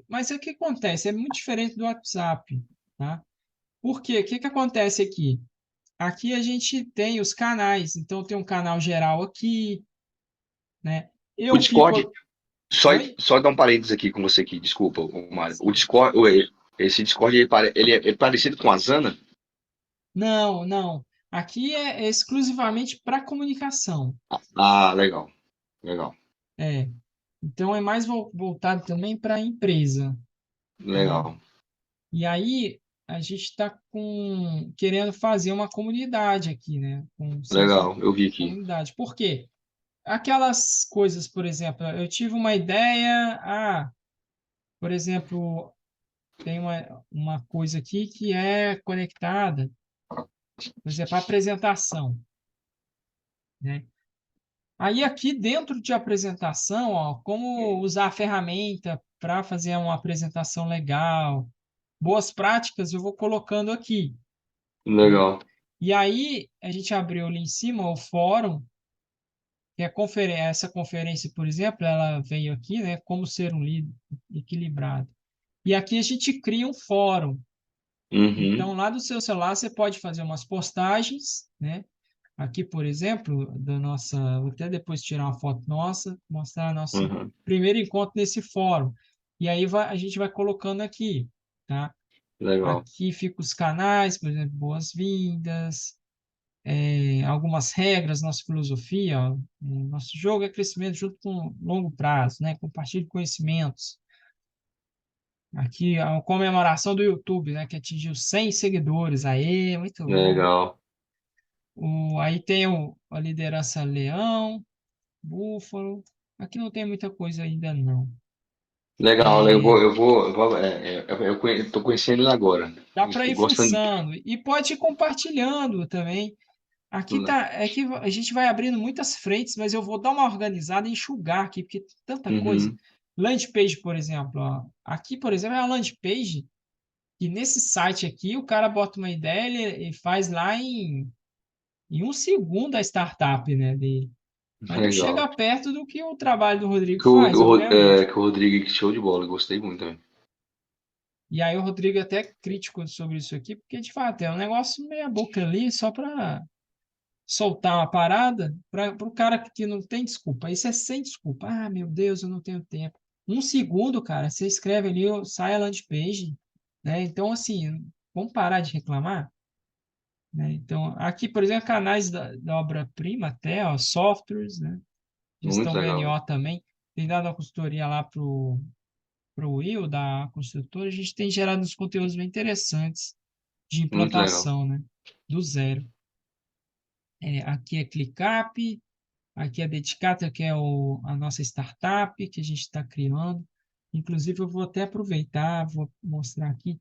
mas o que acontece? É muito diferente do WhatsApp, tá? Por quê? O que acontece aqui? Aqui a gente tem os canais, então tem um canal geral aqui, né? O Eu Discord, fico. Oi? só dar um parênteses aqui com você aqui, desculpa, Mário. O Sim. Discord, esse Discord, ele é parecido com a Zana? Não, não. Aqui é exclusivamente para comunicação. Ah, legal, legal, É. Então é mais voltado também para a empresa, né? legal, E aí a gente está querendo fazer uma comunidade aqui, né? Com senso de legal, eu vi aqui. comunidade. Por quê? Aquelas coisas, por exemplo, eu tive uma ideia, por exemplo, tem uma coisa aqui que é conectada, por exemplo, a apresentação, né? Aí aqui dentro de apresentação, ó, como usar a ferramenta para fazer uma apresentação legal, boas práticas eu vou colocando aqui, né? Legal, E aí a gente abriu ali em cima o fórum, que é essa conferência, por exemplo, ela veio aqui, né? Como ser um líder equilibrado. E aqui a gente cria um fórum. uhum, Então, lá do seu celular, você pode fazer umas postagens, né? Aqui, por exemplo, da nossa. Vou até depois tirar uma foto nossa, mostrar nosso uhum, primeiro encontro nesse fórum. E aí a gente vai colocando aqui, tá? legal, Aqui ficam os canais, por exemplo, boas-vindas, algumas regras, nossa filosofia. Ó, nosso jogo é crescimento junto com longo prazo, né? Compartilhe conhecimentos. Aqui a comemoração do YouTube, né? Que atingiu 100 seguidores. Aê, muito bom. Legal. Aí tem a liderança Leão, Búfalo. Aqui não tem muita coisa ainda, não. Legal, tô conhecendo ele agora. Dá para ir Gostando. fuçando e pode ir compartilhando também. Aqui tá, é que a gente vai abrindo muitas frentes, mas eu vou dar uma organizada e enxugar aqui, porque tem tanta coisa. Uhum. Landing page, por exemplo, ó. Aqui, por exemplo, é a landing page, e nesse site aqui o cara bota uma ideia e faz lá em um segundo a startup, né, dele. Mas não chega Legal. perto do que o trabalho do Rodrigo faz, obviamente. Que o Rodrigo, que show de bola, gostei muito também. E aí o Rodrigo é até crítico sobre isso aqui, porque de fato é um negócio meia boca ali, só para soltar uma parada para o cara que não tem desculpa. Isso é sem desculpa. Ah, meu Deus, eu não tenho tempo. Um segundo, cara, você escreve ali, sai a landing page, né? Então, assim, vamos parar de reclamar, né? Então, aqui, por exemplo, canais da obra-prima até, ó, softwares, né? Muito Gestão legal. BNO também. Tem dado a consultoria lá pro Will, da construtora, a gente tem gerado uns conteúdos bem interessantes de Muito legal. implantação, né? Do zero. Aqui é ClickUp, aqui é Dedicator, que é a nossa startup que a gente está criando. Inclusive, eu vou até aproveitar, vou mostrar aqui.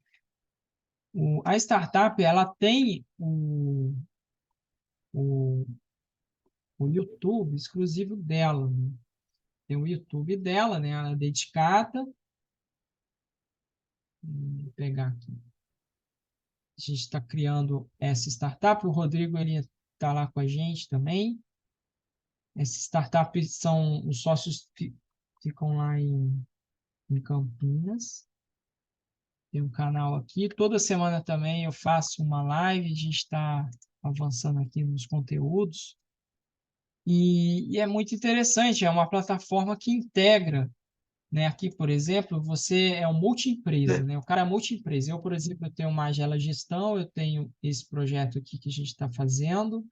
A startup, ela tem o, o YouTube exclusivo dela, né? Tem o YouTube dela, né? Ela é dedicada. Vou pegar aqui. A gente está criando essa startup. O Rodrigo, ele está lá com a gente também. Essas startups são, os sócios ficam lá em Campinas. Tem um canal aqui. Toda semana também eu faço uma live, a gente está avançando aqui nos conteúdos. E é muito interessante, é uma plataforma que integra, né? Aqui, por exemplo, você é um multi-empresa, né? O cara é multi-empresa. Eu, por exemplo, eu tenho uma Magela Gestão, eu tenho esse projeto aqui que a gente está fazendo,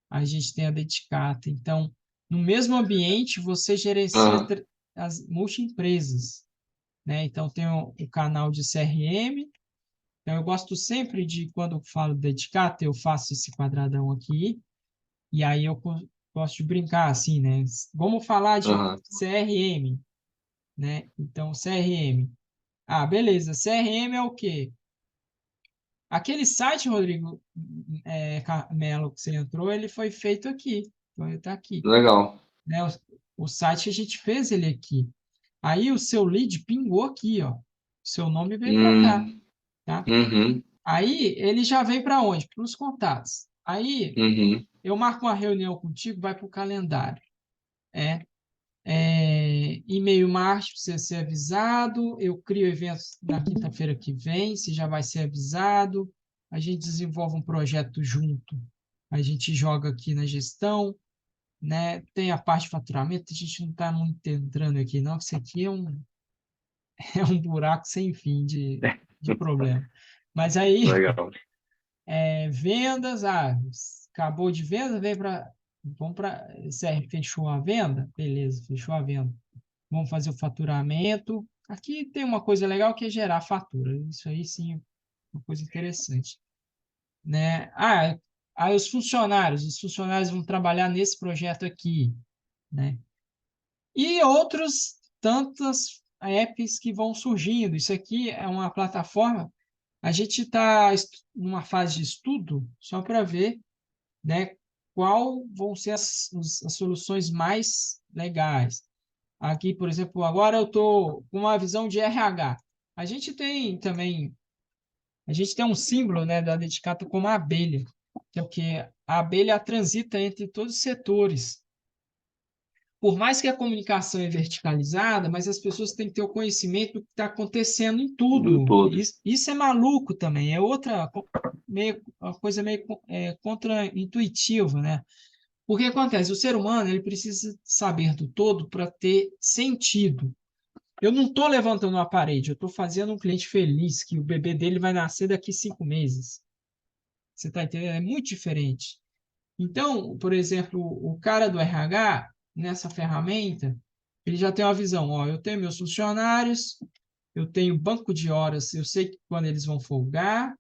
a gente tem a Dedicata. Então, no mesmo ambiente, você gerencia Aham, as multi-empresas, né? Então, tem o canal de CRM. Então, eu gosto sempre de, quando eu falo dedicado, eu faço esse quadradão aqui, e aí eu gosto de brincar assim, né? Vamos falar de aham. CRM, né? Então, CRM. Ah, beleza. CRM é o quê? Aquele site, Rodrigo, Melo, que você entrou, ele foi feito aqui. Então, ele está aqui, Legal. né? O site a gente fez ele aqui. Aí o seu lead pingou aqui, ó. Seu nome veio para cá, Hum, tá? uhum, Aí ele já vem para onde? Para os contatos. Aí uhum. eu marco uma reunião contigo, vai para o calendário. É, e-mail marketing, você ser avisado. Eu crio eventos na quinta-feira que vem, você já vai ser avisado. A gente desenvolve um projeto junto. A gente joga aqui na gestão, né? Tem a parte de faturamento, a gente não está muito entrando aqui, não. Isso aqui é um buraco sem fim de problema. Mas aí Legal. vendas, acabou de venda, vem para. Vamos para. Fechou a venda? Beleza, fechou a venda. Vamos fazer o faturamento. Aqui tem uma coisa legal que é gerar fatura. Isso aí sim é uma coisa interessante, né? Aí os funcionários vão trabalhar nesse projeto aqui, né? E outros tantas apps que vão surgindo. Isso aqui é uma plataforma. A gente está numa fase de estudo só para ver, né, qual vão ser as soluções mais legais. Aqui, por exemplo, agora eu estou com uma visão de RH. A gente tem também, a gente tem um símbolo, né, da Dedicato como a abelha, que é o que a abelha transita entre todos os setores. Por mais que a comunicação é verticalizada, mas as pessoas têm que ter o conhecimento do que está acontecendo em Do tudo. todo. Isso é maluco também, é outra uma coisa meio contra-intuitiva, né? Porque acontece, o ser humano ele precisa saber do todo para ter sentido. Eu não estou levantando uma parede, eu estou fazendo um cliente feliz, que o bebê dele vai nascer daqui 5 meses. Você está entendendo? É muito diferente. Então, por exemplo, o cara do RH, nessa ferramenta, ele já tem uma visão, ó, eu tenho meus funcionários, eu tenho banco de horas, eu sei quando eles vão folgar,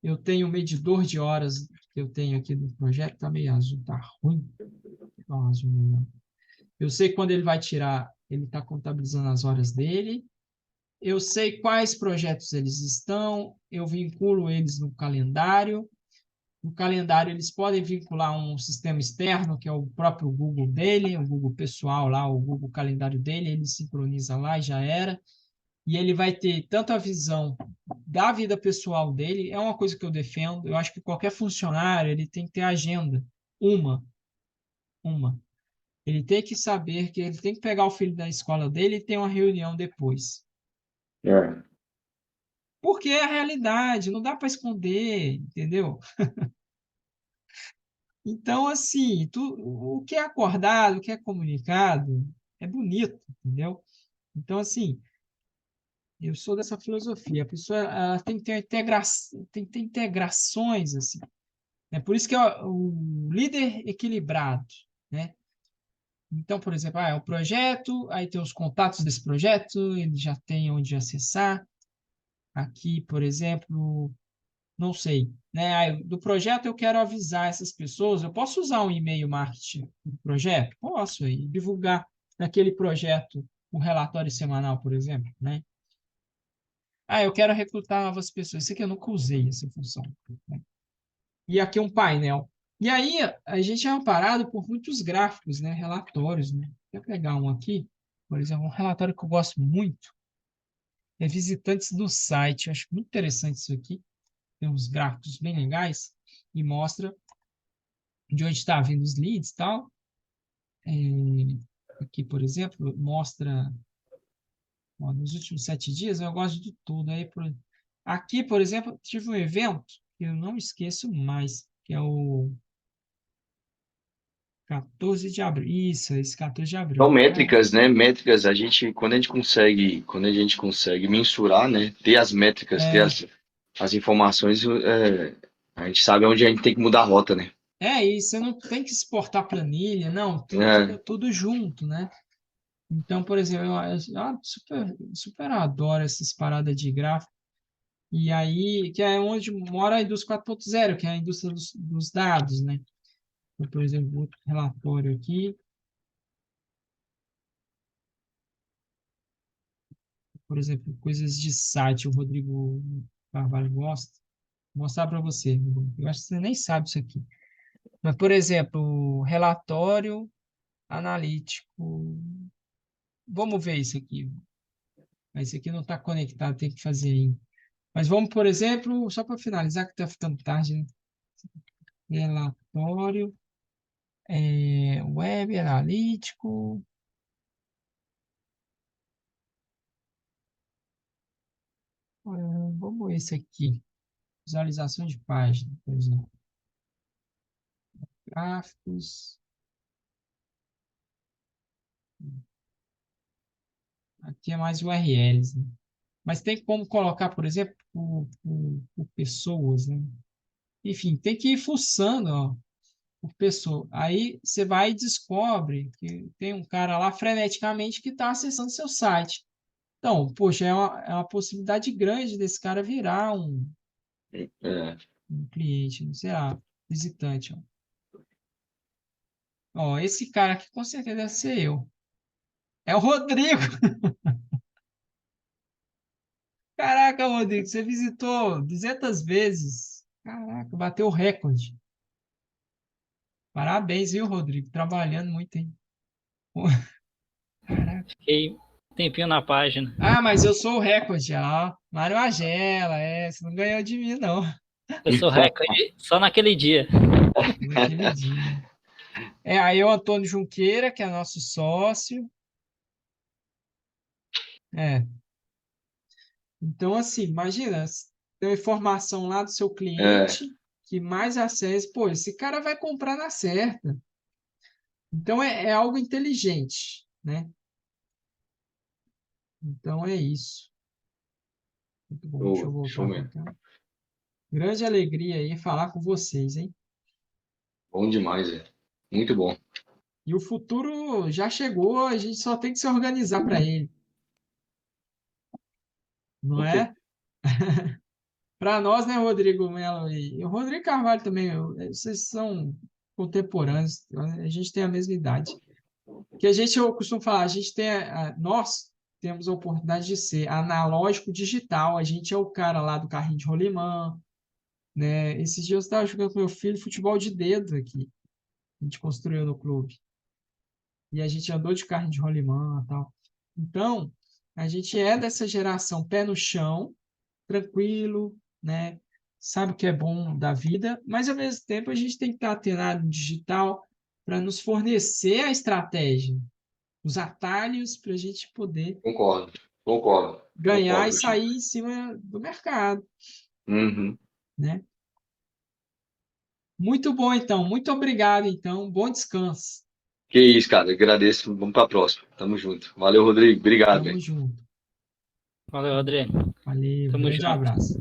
eu tenho medidor de horas que eu tenho aqui no projeto, tá meio azul, tá ruim. Ó, azul melhor. Eu sei quando ele vai tirar, ele está contabilizando as horas dele. Eu sei quais projetos eles estão, eu vinculo eles no calendário. No calendário, eles podem vincular um sistema externo, que é o próprio Google dele, o Google pessoal lá, o Google Calendário dele, ele sincroniza lá e já era. E ele vai ter tanto a visão da vida pessoal dele, é uma coisa que eu defendo. Eu acho que qualquer funcionário, ele tem que ter agenda, uma, uma. Ele tem que saber que ele tem que pegar o filho da escola dele e ter uma reunião depois. É, Porque é a realidade, não dá para esconder, entendeu? Então, assim, o que é acordado, o que é comunicado, é bonito, entendeu? Então, assim, eu sou dessa filosofia. A pessoa ela tem que ter tem que ter integrações, assim. É por isso que é o líder equilibrado, né? Então, por exemplo, é o projeto, aí tem os contatos desse projeto, ele já tem onde acessar. Aqui, por exemplo, não sei, né? Do projeto eu quero avisar essas pessoas. Eu posso usar um e-mail marketing do projeto? Posso, e divulgar naquele projeto um relatório semanal, por exemplo, né? Eu quero recrutar novas pessoas. Isso aqui eu nunca usei essa função, né? E aqui um painel. E aí a gente é amparado por muitos gráficos, né? Relatórios, né? Vou pegar um aqui, por exemplo, um relatório que eu gosto muito é visitantes do site. Eu acho muito interessante isso aqui. Tem uns gráficos bem legais e mostra de onde está vindo os leads e tal. É, aqui, por exemplo, mostra ó, nos últimos 7 dias, eu gosto de tudo. Aqui, por exemplo, tive um evento que eu não esqueço mais, que é o 14 de abril. Isso, esse 14 de são abril. Cara, métricas, né? Métricas, quando a gente consegue mensurar, né? Ter as métricas, ter é, as informações, a gente sabe onde a gente tem que mudar a rota, né? é isso, você não tem que exportar planilha, não, É, tudo junto, né? Então, por exemplo, eu super adoro essas paradas de gráfico. E aí, que é onde mora a indústria 4.0, que é a indústria dos dados, né? Então, por exemplo, outro relatório aqui, por exemplo, coisas de site, o Rodrigo Carvalho gosta. Vou mostrar para você. Eu acho que você nem sabe isso aqui. Mas, por exemplo, relatório analítico. Vamos ver isso aqui. Mas esse aqui não está conectado, tem que fazer aí. Mas vamos, por exemplo, só para finalizar, que está ficando tarde, né? Relatório, web analítico. Vamos ver esse aqui. Visualização de página, por exemplo. Gráficos. Aqui é mais URLs, né? Mas tem como colocar, por exemplo, por pessoas, né? Enfim, tem que ir fuçando, ó, por pessoa. Aí você vai e descobre que tem um cara lá freneticamente que está acessando seu site. Então, poxa, é uma possibilidade grande desse cara virar é. um cliente, sei lá, visitante. Ó. Ó, esse cara aqui com certeza deve ser eu. É o Rodrigo. Caraca, Rodrigo, você visitou 200 vezes. Caraca, bateu o recorde. Parabéns, viu, Rodrigo? Trabalhando muito, hein? Pô, caraca. Fiquei um tempinho na página. Mas eu sou o recorde, ó. Mário Magela, você não ganhou de mim, não. Eu sou recorde só naquele dia. Naquele dia. Aí é o Antônio Junqueira, que é nosso sócio. É. Então, assim, imagina, tem uma informação lá do seu É, cliente que mais acessa. Pô, esse cara vai comprar na certa. Então, é algo inteligente, né? Então, é isso. Muito bom. Deixa eu show voltar para mesmo. cá. Grande alegria aí falar com vocês, hein? Bom demais, muito bom. E o futuro já chegou, a gente só tem que se organizar para ele, não Ok. é? Para nós, né, Rodrigo Melo e o Rodrigo Carvalho também, vocês são contemporâneos, a gente tem a mesma idade. Que a gente, eu costumo falar, a gente tem, nós temos a oportunidade de ser analógico digital, a gente é o cara lá do carrinho de rolimã, né? Esses dias eu estava jogando com meu filho futebol de dedo aqui, a gente construiu no clube, e a gente andou de carrinho de rolimã e tal. Então, a gente é dessa geração pé no chão, tranquilo, né? Sabe o que é bom da vida, mas ao mesmo tempo a gente tem que estar atenado no digital para nos fornecer a estratégia, os atalhos para a gente poder Concordo, concordo, ganhar e concordo, Chico. sair em cima do mercado, Uhum. né? Muito bom, então. Muito obrigado, então. Bom descanso. Que isso, cara. Agradeço. Vamos para a próxima. Tamo junto. Valeu, Rodrigo. Obrigado, Tamo velho. junto. Valeu, Rodrigo. Valeu, Tamo grande junto. abraço.